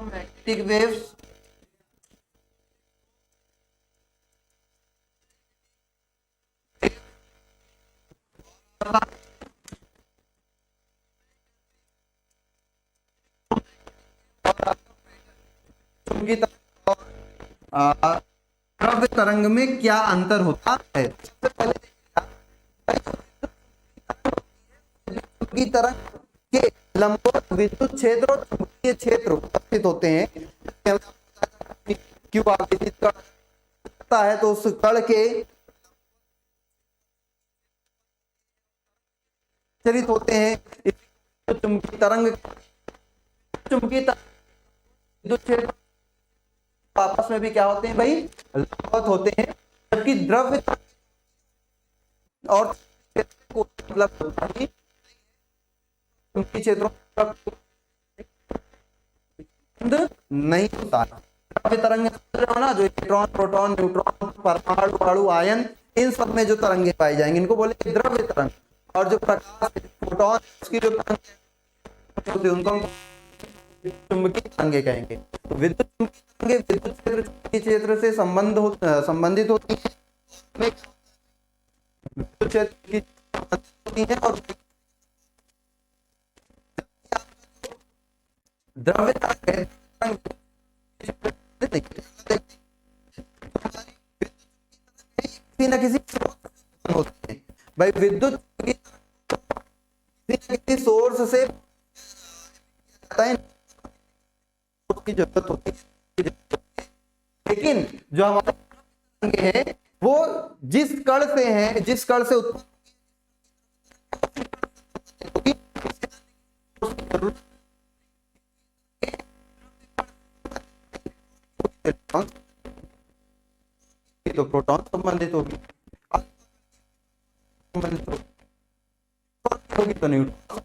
मैग्नेटिक वेव्स द्रव्य तरंग में क्या अंतर होता है। सबसे पहले की तरंग के लंबवत विद्युत क्षेत्र और चुंबकीय क्षेत्र उपस्थित होते हैं। क्यों आवेशित करता है तो उस कण के चरित होते हैं। चुंबकीय तरंग विद्युत क्षेत्र आपस में भी क्या होते हैं भाई, लंबवत होते हैं, जबकि द्रव्य और मतलब क्षेत्रों नहीं होता है। द्रव्य तरंग ना जो इलेक्ट्रॉन प्रोटॉन न्यूट्रॉन परमाणु अणु आयन इन सब में जो तरंगे पाई जाएंगे इनको बोले द्रव्य तरंग। और जो प्रकाश फोटॉन उसकी जो तरंग उनको चुंबकीय तरंगे कहेंगे। तो विद्युत चुंबकीय तरंगे विद्युत क्षेत्र चुंबकीय क्षेत्र से संबंधित होती है, विद्युत क्षेत्र की होती है। और द्रव्य तरंग किसी न किसी होती है भाई, विद्युत किसी सोर्स से की जरूरत होती है, लेकिन जो हमारे तरंगे हैं वो जिस कण से हैं, जिस कण से तो प्रोटॉन संबंधित होगी, तो न्यूट्रॉन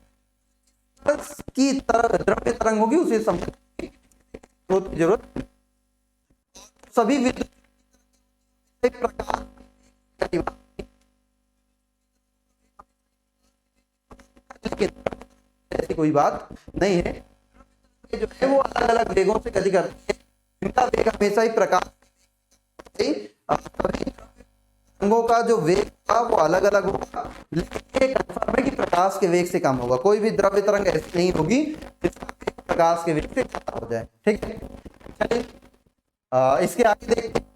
की तरह द्रव्य तरंग होगी, उसे संबंधित की जरूरत। सभी विद्युत ऐसी कोई बात नहीं है, जो है वो अलग अलग वेगों से गति करते हैं, इनका वेग हमेशा ही प्रकाश, तरंगों का जो वेग था वो अलग अलग होगा, लेकिन कंफर्म है कि प्रकाश के वेग से कम होगा। कोई भी द्रव्य तरंग ऐसी नहीं होगी जिसका वेग प्रकाश के वेग से कम हो जाए। ठीक है, चलिए इसके आगे देखते हैं।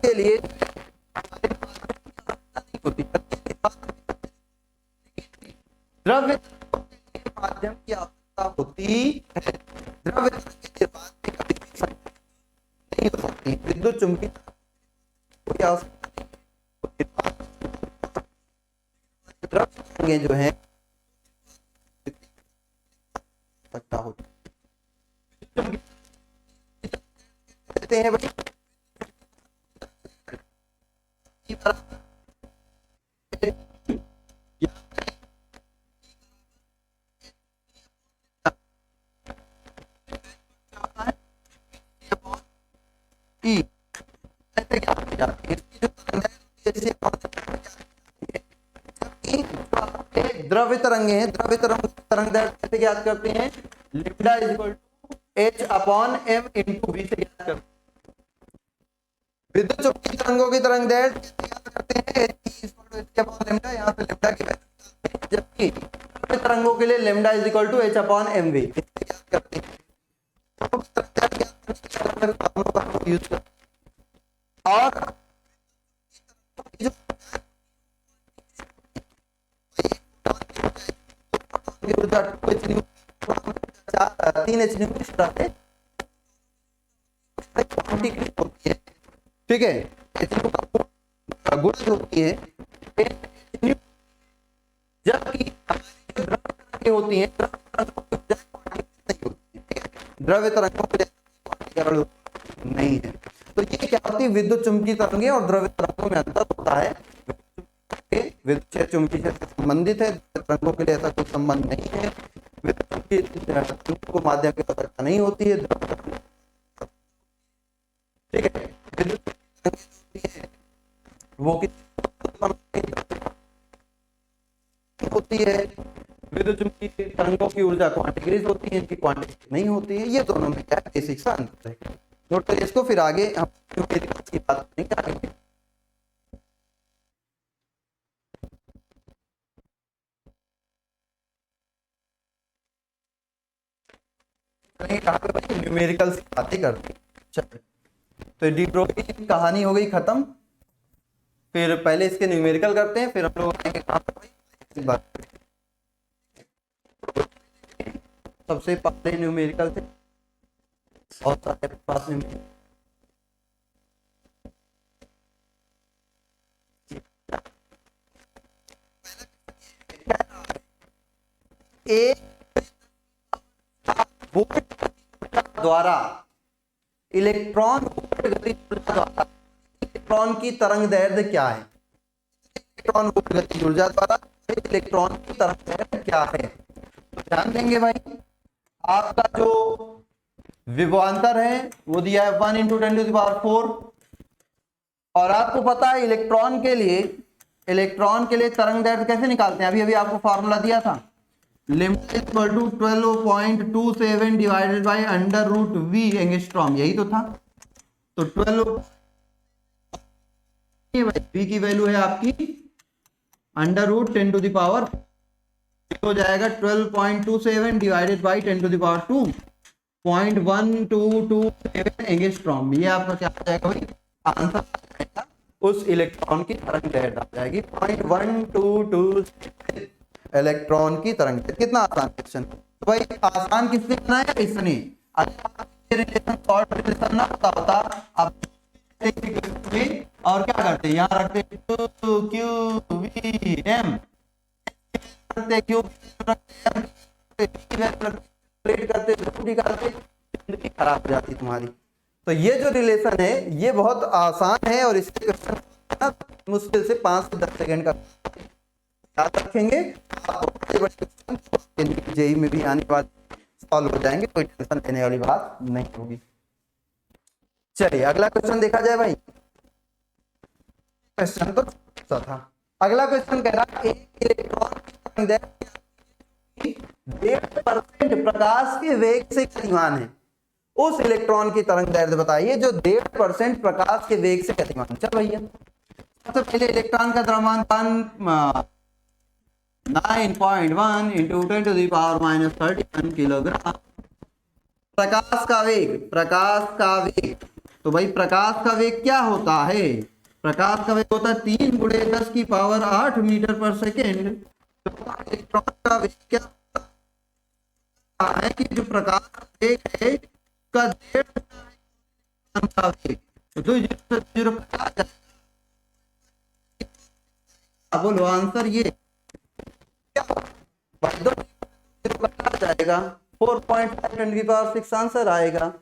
के लिए होती द्रव्य माध्यम की आवश्यकता होती है, द्रव्य नहीं हो सकती विद्युत चुंबकीय की आवश्यकता, द्रव्य जो है सकता होती हैं भाई। द्रव्य तरंगे हैं, द्रव्य तरंग कैसे ज्ञात करते हैं? Lambda is equal to H upon M into V से ज्ञात करते हैं। विद्युत चुंबकीय तरंगों की तरंग दैर्घ्य ज्ञात करते हैं एच अपॉन लैम्डा, यहाँ पे लैम्डा की वैल्यू, जबकि द्रव्य तरंगों के लिए lambda is equal to H upon M V ज्ञात करते हैं। और तीन एच होती है, ठीक है, गुणज होती है, जबकि होती है द्रव्य तरंगों के नहीं है। तो ये क्या होती है? विद्युत चुंबकीय तरंगे और द्रव्य तरंगों में अंतर होता है। विद्युत चुंबकीय से संबंधित है, तरंगों के लिए ऐसा कोई संबंध नहीं है। विद्युत चुंबकीय को माध्यम की आवश्यकता नहीं होती है, ठीक है। विद्युत वो होती है, विद्युत चुंबकीय तरंगों की ऊर्जा क्वांटिक्रीज होती है, इनकी क्वांटिटी नहीं होती है। ये दोनों में क्या बेसिक सा अंतर है, नोट करिए इसको, फिर आगे हम की बात नहीं करेंगे। न्यूमेरिकल की बातें करते हैं। तो डी ब्रोगली की कहानी हो गई खत्म, फिर पहले इसके न्यूमेरिकल करते हैं, फिर हम लोग आएंगे कहां पर बात। सबसे पहले न्यूमेरिकल थे और सारे पास न्यूमेरिकल एक द्वारा इलेक्ट्रॉन द्वारा इलेक्ट्रॉन की तरंग दैर्घ्य क्या है? इलेक्ट्रॉन गति ऊर्जा द्वारा इलेक्ट्रॉन की तरंग दैर्घ्य क्या है? तो ध्यान देंगे भाई, आपका जो विभवांतर है वो दिया है 1 × 10⁴, और आपको पता है इलेक्ट्रॉन के लिए तरंग दैर्ध्य कैसे निकालते हैं, अभी अभी आपको फॉर्मूला दिया था, limit equal to 12.27 divided by under root V angstrom, यही तो था। तो 12 वी की वैल्यू है आपकी under root 10 to the power हो जाएगा 12.27 divided by 10 to the power 2 0.1227 angstrom. ये आपका क्या आ जाएगा भाई, आंसर उस इलेक्ट्रॉन की तरंग दैर्ध्य आ जाएगी 0.1227 इलेक्ट्रॉन की तरंग दैर्ध्य। कितना आसान क्वेश्चन। तो भाई आसान किसने बनाया, इसने। रिलेशन शॉर्ट रिलेशन ना होता आप और क्या करते हैं, यहाँ रखते क्यू वी एम, क्यू करते निकालते, खराब हो जाती तुम्हारी। तो ये जो रिलेशन है ये बहुत आसान है और इसके क्वेश्चन मुश्किल से 5 से 10 सेकंड का याद रखेंगे, जेई में भी आने बाद सॉल्व हो जाएंगे, कोई टेंशन लेने वाली बात नहीं होगी। चलिए अगला क्वेश्चन देखा जाए भाई। क्वेश्चन तो अच्छा था। अगला क्वेश्चन कह रहा है एक इलेक्ट्रॉन 1.5% प्रकाश के वेग से गतिमान है, उस इलेक्ट्रॉन की तरंग दैर्ध्य बताइए जो 1.5% प्रकाश के वेग से गतिमान। चल भैया सबसे पहले इलेक्ट्रॉन का द्रव्यमान 9.1 into 10 to the power -31 kilogram. प्रकाश का वेग, तो भाई प्रकाश का वेग क्या होता है, प्रकाश का वेग होता है 3 × 10 की पावर 8 मीटर पर सेकेंड। तो इलेक्ट्रॉन का वेग क्या है कि जो प्रकाश का वेग है का 1.5 तो बोलो आंसर ये जाएगा 4.5 10 की पावर 6 आंसर आएगा।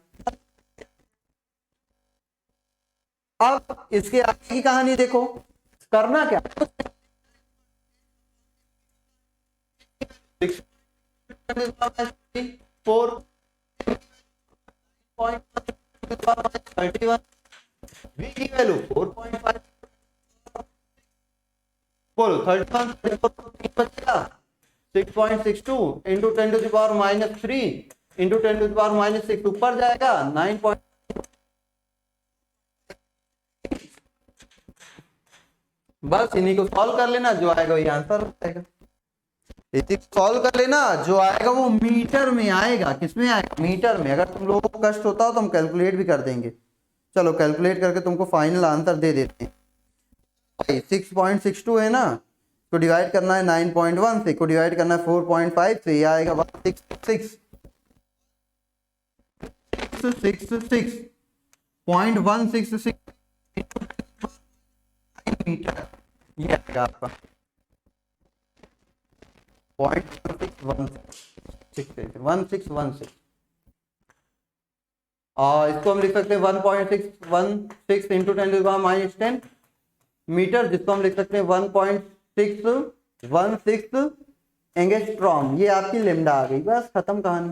अब इसके आगे की कहानी देखो, करना क्या, 4.31 v की वैल्यू 4.5 बोलो 31 बचेगा 6.62 into 10 to the power -3 into 10 to the power -6 ऊपर जाएगा 9. बस इन्हीं को सॉल्व कर लेना, जो आएगा वही आंसर आएगा। इसी को सॉल्व कर लेना, जो आएगा वो मीटर में आएगा। किसमें आएगा, मीटर में। अगर तुम लोगों को कष्ट होता हो तो हम कैलकुलेट भी कर देंगे। चलो कैलकुलेट करके तुमको फाइनल आंसर दे देते हैं। 6.62 है ना, तो डिवाइड करना है 9.1 से, को डिवाइड करना है 4.5 से, ये आएगा 166.166 मीटर, ये आएगा आपका 0.1616 और इसको हम लिख सकते हैं 1.616 into 10 to the power -10 metre, जिसको हम लिख सकते हैं 1.616 एंगस्ट्रॉम। ये आपकी लेमडा आ गई, बस खत्म कहानी।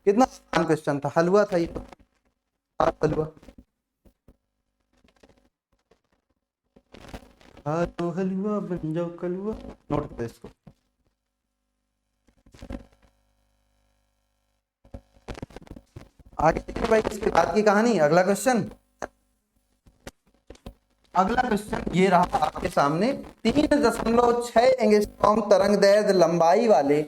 कितना आसान क्वेश्चन था, हलवा था ये तो, हलवा। तो हलवा बन जाओ कलवा, नोट करो इसको। आगे देखिए भाई इसके बाद की कहानी। अगला क्वेश्चन ये रहा आपके सामने। 3.6 एंगस्ट्रॉम तरंग दैर्ध्य लंबाई वाले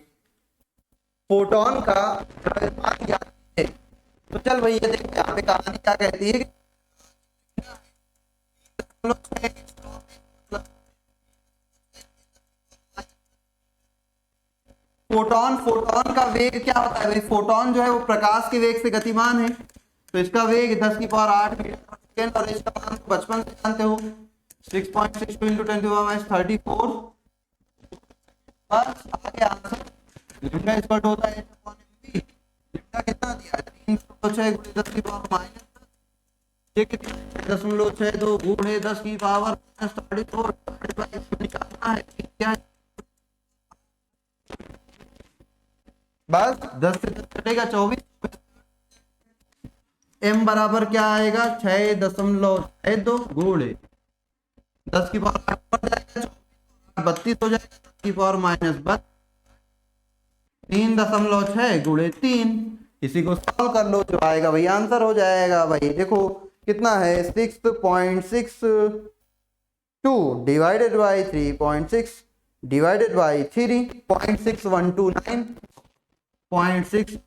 फोटोन का द्रव्यमान ज्ञात है। तो चल भाई ये देखिए यहाँ पे कहानी क्या कहती है, फोटोन का वेग क्या होता है भाई, फोटोन जो है वो प्रकाश के वेग से गतिमान है। तो इसका वेग 10 की पावर 8 मीटर पर सेकेंड, और इसका मान बचपन से जानते हो 6.62 इंटू 10 टू द पावर -34। बस आगे आंसर लैम्डा स्क्वायर होता है लैम्डा कितना दिया है 306 × 10 की पावर -10, ये कितना 0.62 × 10 की पावर -34 निकालना है क्या, बस 10 से 10 कटेगा 24, m बराबर क्या आएगा 6.62 गुणे 10 की पावर 32 हो जाएगा, 10 की पावर -32 3.6 गुणे 3। इसी को सॉल्व कर लो, जो आएगा वही आंसर हो जाएगा भाई। देखो कितना है 6.62 divided by 3.6 divided by 3 0.6129 0.6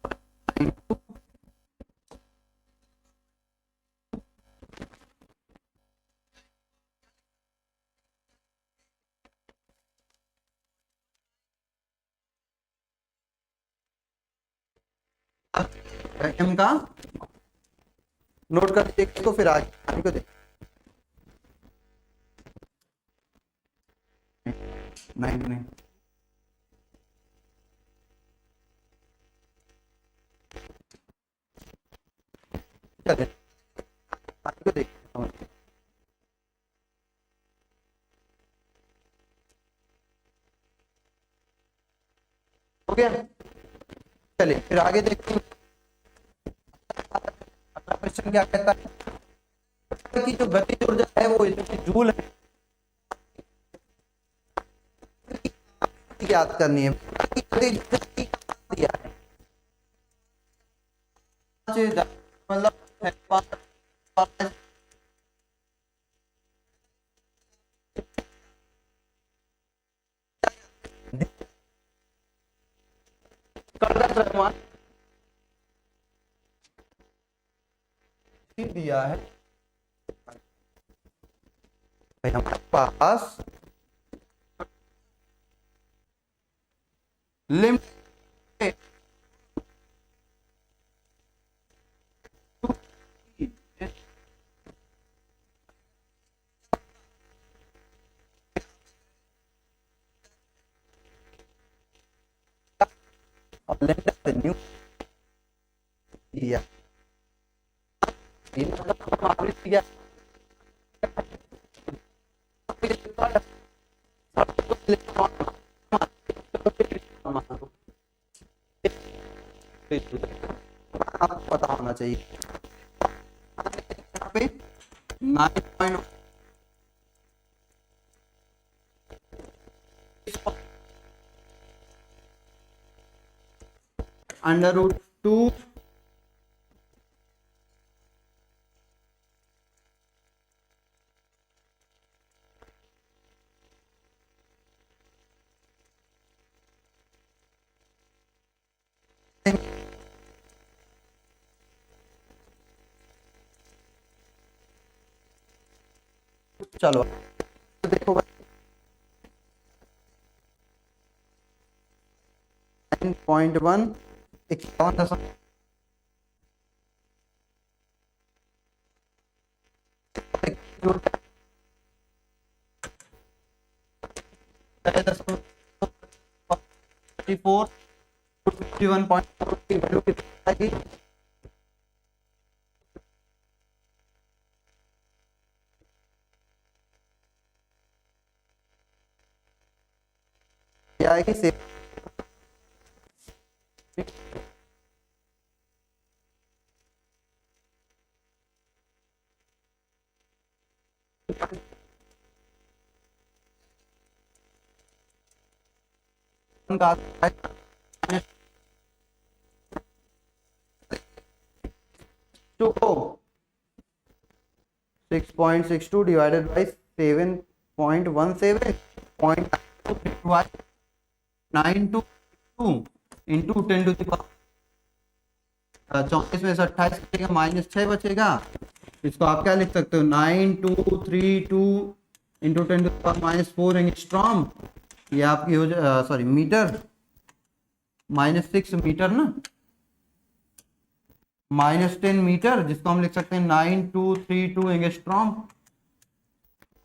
m का नोट कर देख तो फिर आगे को देख। नहीं चले आगे को देख। हो गया, चलिए फिर आगे देखते हैं। अगला क्वेश्चन क्या कहता है कि जो गतिज ऊर्जा है वो जूल है, याद करनी है। दिया है मतलब दिया है हमारे पास लिमिट और लेटर न्यू दिया दिया आपको पता होना चाहिए। यहाँ पे 9 √2 चलो देखो 9.1 51 51.4 आएगी से को 6.62 divided by 7.17 0.922 into 10 to the power 34 में से 28 बचेगा -6 बचेगा। इसको आप क्या लिख सकते हो 9232 into 10 to the power -4 angstrom. ये आपकी हो जाए सॉरी मीटर -6 मीटर ना -10 मीटर, जिसको हम लिख सकते हैं 9232 एंगस्ट्रॉम।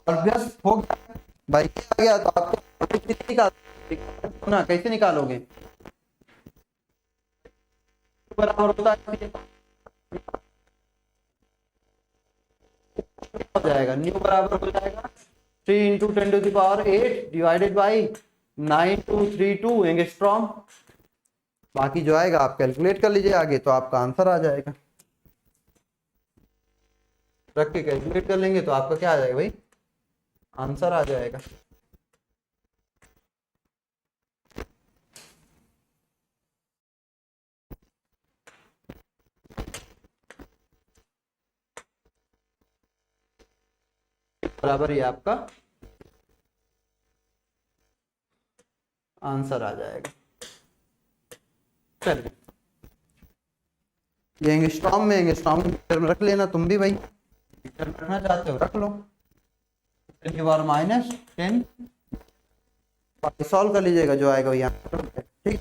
और बस हो गया भाई, आ गया। तो आपको कितनी ना कैसे निकालोगे, बराबर होता है हो जाएगा न्यू बराबर हो जाएगा 3 into 10 to the power 8 divided by 9232 angstrom. बाकी जो आएगा आप कैलकुलेट कर लीजिए आगे, तो आपका आंसर आ जाएगा। रख के कैलकुलेट कर लेंगे तो आपका क्या आ जाएगा भाई, आंसर आ जाएगा। बराबर ये आपका आंसर आ जाएगा। चलिए ये एंगस्ट्रॉम में, एंगस्ट्रॉम मीटर में रख लेना तुम भी भाई, मीटर में रखना चाहते हो रख लो। 10⁻⁻10 सॉल्व कर लीजिएगा, जो आएगा वही आंसर, ठीक।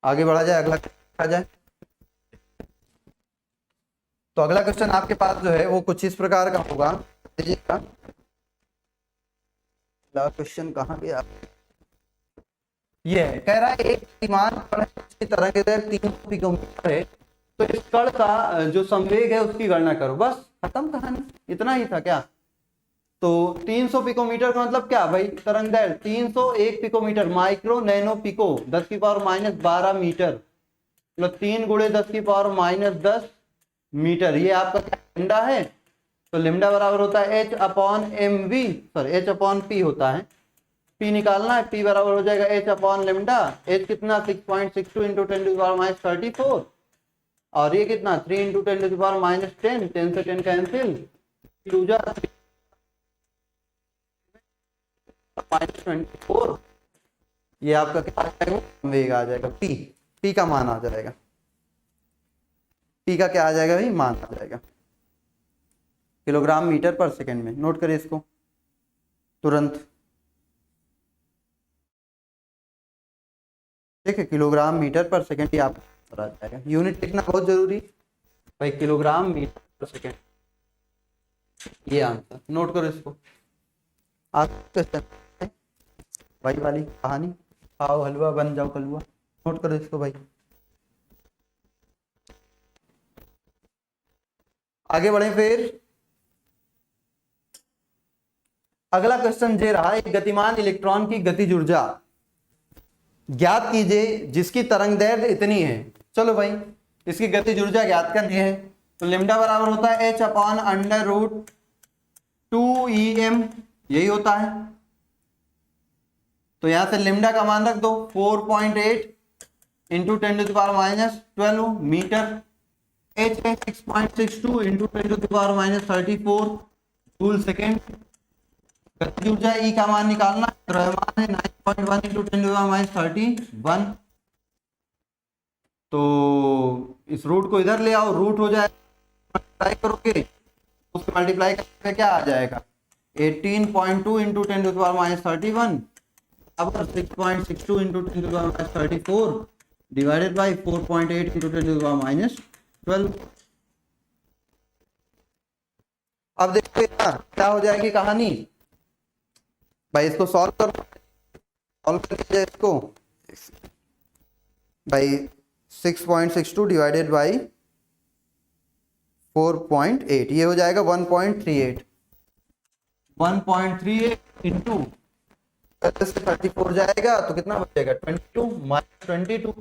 आगे बढ़ा जाए, अगला आ जाए। तो अगला क्वेश्चन आपके पास जो है वो कुछ इस प्रकार का होगा, देखिएगा। अगला क्वेश्चन कहाँ गया, ये कह रहा है एक विमान की तरह के 300 पिकोमीटर है, तो इस कण का जो संवेग है उसकी गणना करो। बस खत्म कहानी, इतना ही था क्या। तो 300 पिकोमीटर का मतलब क्या भाई, तरंग दैर्घ्य 301 picometre, micro nano pico 10⁻12 metre, मतलब 3 गुणे 10⁻10 मीटर। ये आपका क्या लिम्डा है, तो लिम्डा बराबर होता है H/mv, सॉरी H/p होता है। P निकालना है, P बराबर हो जाएगा H/λ। H कितना 6.62 इंटू 10⁻34, और ये कितना 3 इंटू 10⁻10, 10 से 10 कैंसिल, -24। ये आपका क्या आ जाएगा, वेग आ जाएगा P। P का मान आ जाएगा, P का क्या आ जाएगा भाई, मान आ जाएगा किलोग्राम मीटर पर सेकंड में। नोट करें इसको तुरंत, ठीक है, किलोग्राम मीटर पर सेकंड ही आपको आ जाएगा। यूनिट लिखना बहुत जरूरी भाई, किलोग्राम मीटर पर सेकंड, ये आंसर। नोट करो इसको। भाई वाली कहानी, खाओ हलवा बन जाओ कलुआ। नोट करो इसको भाई। आगे बढ़े फिर, अगला क्वेश्चन ये रहा, एक गतिमान इलेक्ट्रॉन की गतिज ऊर्जा ज्ञात कीजिए जिसकी तरंग दैर्घ्य इतनी है। चलो भाई इसकी गतिज ऊर्जा ज्ञात करनी है, तो लिम्डा बराबर होता है H/√2em, यही होता है। तो यहां से लिम्डा का मान रख दो 4.8 इंटू 10⁻12 मीटर। H है 6.62 इंटू 10⁻34 जूल सेकेंड। गतिज ऊर्जा E का मान निकालना, द्रव्यमान है 9.1 इंटू 10⁻31। तो इस रूट को इधर ले आओ, रूट हो जाए, मल्टीप्लाई करोगे उसको मल्टीप्लाई करके क्या आ जाएगा 18.2 इंटू 10⁻31 अब 6.62 इंटू 10⁻34 डिवाइडेड बाई 4.8 इंटू 10⁻12। अब देखो क्या हो जाएगी कहानी भाई, इसको सॉल्व करो, सॉल्व कर लीजिए इसको भाई। 6.62 डिवाइडेड बाई 4.8, ये हो जाएगा 1.38। 1.38 इंटू 34 जाएगा तो कितना बचेगा 22 माइनस 22,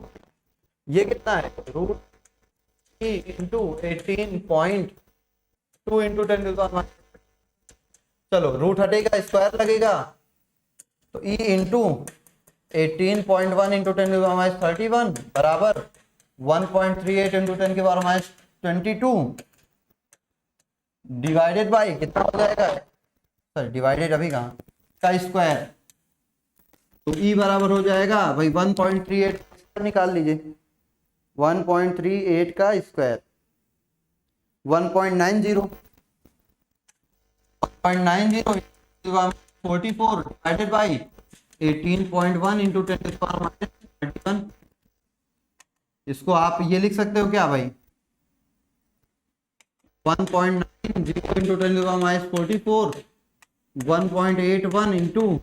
ये कितना है √3 इंटू 18.2 इंटू 10⁻। चलो रूट हटेगा, स्क्वायर लगेगा, तो E इंटू 18.1 इंटू 10⁻31 बराबर 1.38 इंटू 10⁻22 डिवाइडेड बाई कितना हो जाएगा, सर डिवाइडेड अभी कहाँ, का स्क्वायर। तो E बराबर हो जाएगा भाई 1.38 निकाल लीजिए, 1.38 का स्क्वायर 1.90 44 डिवाइडेड बाई 18.1 इंटू 10⁻31। इसको आप ये लिख सकते हो क्या भाई 1.90 इंटू 10⁻44 1.81 इंटू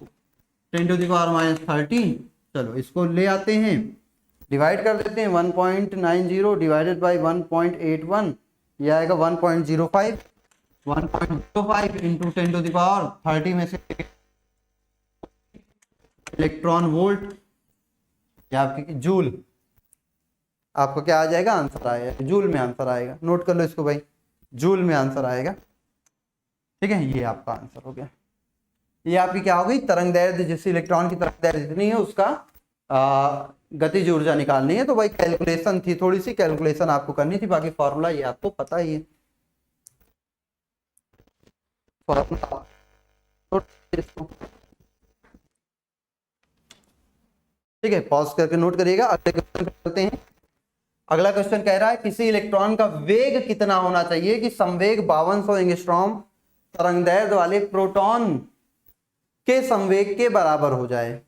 10⁻30। चलो इसको ले आते हैं, डिवाइड कर देते हैं 1.90 डिवाइडेड बाई 1.81, ये आएगा 1.05। 1.05 इंटू 10⁻30 में से इलेक्ट्रॉन वोल्ट, या आपकी जूल, आपका क्या आ जाएगा, आंसर आएगा जूल में, आंसर आएगा। नोट कर लो इसको भाई, जूल में आंसर आएगा। ठीक है, ये आपका आंसर हो गया। ये आपकी क्या हो गई, तरंग दैर्ध्य, जिस इलेक्ट्रॉन की तरंग दैर्ध्य जितनी है उसका गतिज ऊर्जा निकालनी है। तो भाई कैलकुलेशन थी, थोड़ी सी कैलकुलेशन आपको करनी थी, बाकी फॉर्मूला ये आपको पता ही है। फॉर्मूला ठीक है, पॉज करके नोट करिएगा। अगले क्वेश्चन करते हैं। अगला क्वेश्चन कह रहा है किसी इलेक्ट्रॉन का वेग कितना होना चाहिए कि संवेग 5200 एंगस्ट्रॉम तरंगदैर्ध्य वाले प्रोटॉन के संवेग के बराबर हो जाए।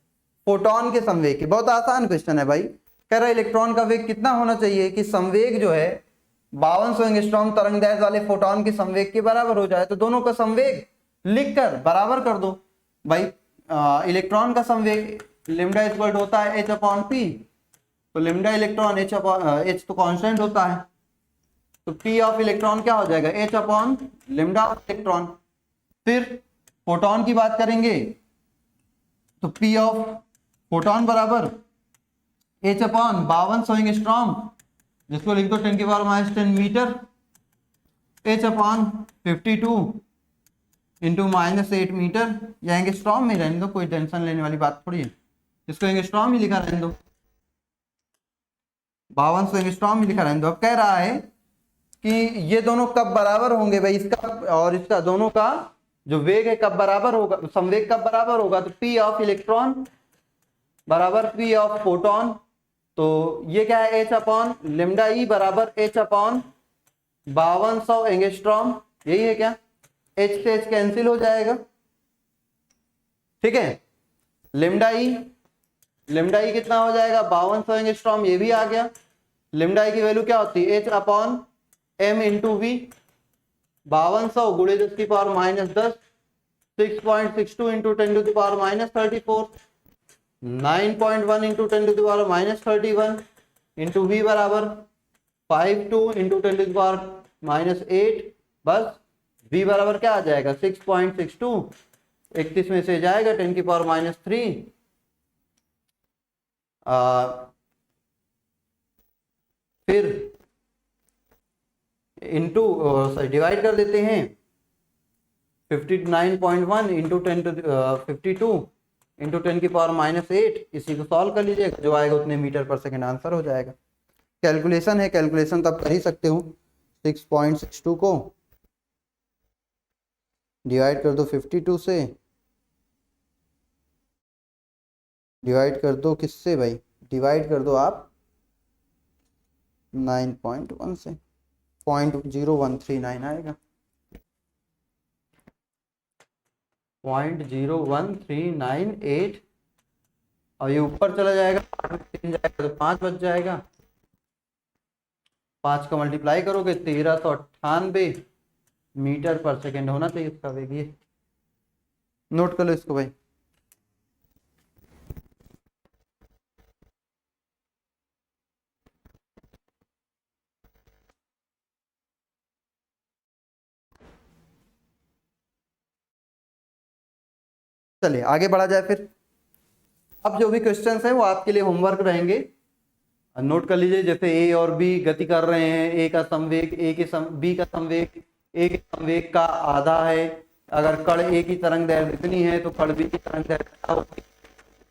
फोटोन के संवेग के, बहुत आसान क्वेश्चन है भाई। कह रहा है इलेक्ट्रॉन का वेग कितना होना चाहिए कि संवेग जो है 5200 एंगस्ट्रॉम तरंगदैर्ध्य वाले फोटोन के संवेग के बराबर हो जाए। तो दोनों का संवेग लिखकर बराबर कर दो भाई। इलेक्ट्रॉन का संवेग लिम्डा इक्वल होता है h अपॉन p, तो लिम्डा इलेक्ट्रॉन h तो कांस्टेंट होता है, तो p ऑफ इलेक्ट्रॉन क्या हो जाएगा, h upon lambda of electron. फिर फोटोन की बात करेंगे तो p ऑफ फोटोन बराबर h अपॉन 5200 एंगस्ट्रॉम, जिसको लिख दो 10⁻⁻10 metre, h upon 52 into -8 metre. या एंगस्ट्रॉम में रहने दो, कोई टेंशन लेने वाली बात थोड़ी है, इसको एंगस्ट्रॉम ही लिखा रहने दो, 5200 एंगस्ट्रॉम ही लिखा रहने दो। अब कह रहा है कि ये दोनों कब बराबर होंगे भाई, इसका और इसका दोनों का जो वेग है कब बराबर होगा, संवेग कब बराबर होगा, तो p ऑफ इलेक्ट्रॉन बराबर p ऑफ फोटोन। तो ये क्या है, h अपॉन लिम्डा ई बराबर h अपॉन 5200 एंगस्ट्रॉम, यही है क्या, h से h कैंसिल हो जाएगा। ठीक है, लिम्डा ई कितना हो जाएगा 5200 एंगस्ट्रॉम, ये भी आ गया। लिम्डा ई की वैल्यू क्या होती है, h upon m into V, 5200 गुणे 10⁻−10, 6.62 इंटू 10⁻−34, 9.1 इंटू 10⁻−31 इंटू वी बराबर 52 इंटू 10⁻−8, बस v बराबर क्या आ जाएगा 6.62, 31 में से जाएगा 10⁻−3, फिर इंटू डिवाइड कर देते हैं 59.1 इंटू 52 इंटू 10⁻−8, इसी को सॉल्व कर लीजिएगा, जो आएगा उतने मीटर पर सेकंड आंसर हो जाएगा। कैलकुलेशन है, कैलकुलेशन तो आप कर ही सकते हो। 6.62 को डिवाइड कर दो 52 से, डिवाइड कर दो किससे भाई, डिवाइड कर दो आप 9.1 से, 0.0139 आएगा, 0.01398। और ये ऊपर चला जाएगा, 3 जाएगा तो 5 बच जाएगा, 5 का मल्टीप्लाई करोगे 1398 मीटर पर सेकेंड होना चाहिए इसका वेग। ये नोट कर लो इसको भाई। चलिए आगे बढ़ा जाए फिर। अब जो भी क्वेश्चंस हैं वो आपके लिए होमवर्क रहेंगे, नोट कर लीजिए। जैसे ए और बी गति कर रहे हैं, ए का संवेग बी का संवेग ए के संवेग का आधा है। अगर कण ए की तरंग दैर्ध्य इतनी है तो कण बी की तरंग दैर्ध्य क्या होगी,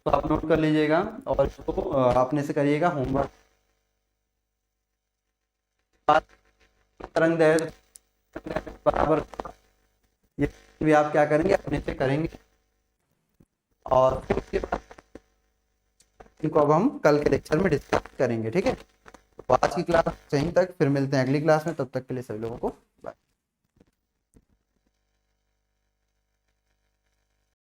तो आप नोट कर लीजिएगा और इसको अपने से करिएगा होमवर्क। तरंग दैर्ध्य बराबर, ये भी आप क्या करेंगे, अपने से करेंगे। और फिर उसके बाद इनको अब हम कल के लेक्चर में डिस्कस करेंगे। ठीक है, तो आज की क्लास यहीं तक, फिर मिलते हैं अगली क्लास में। तब तक के लिए सभी लोगों को बाय।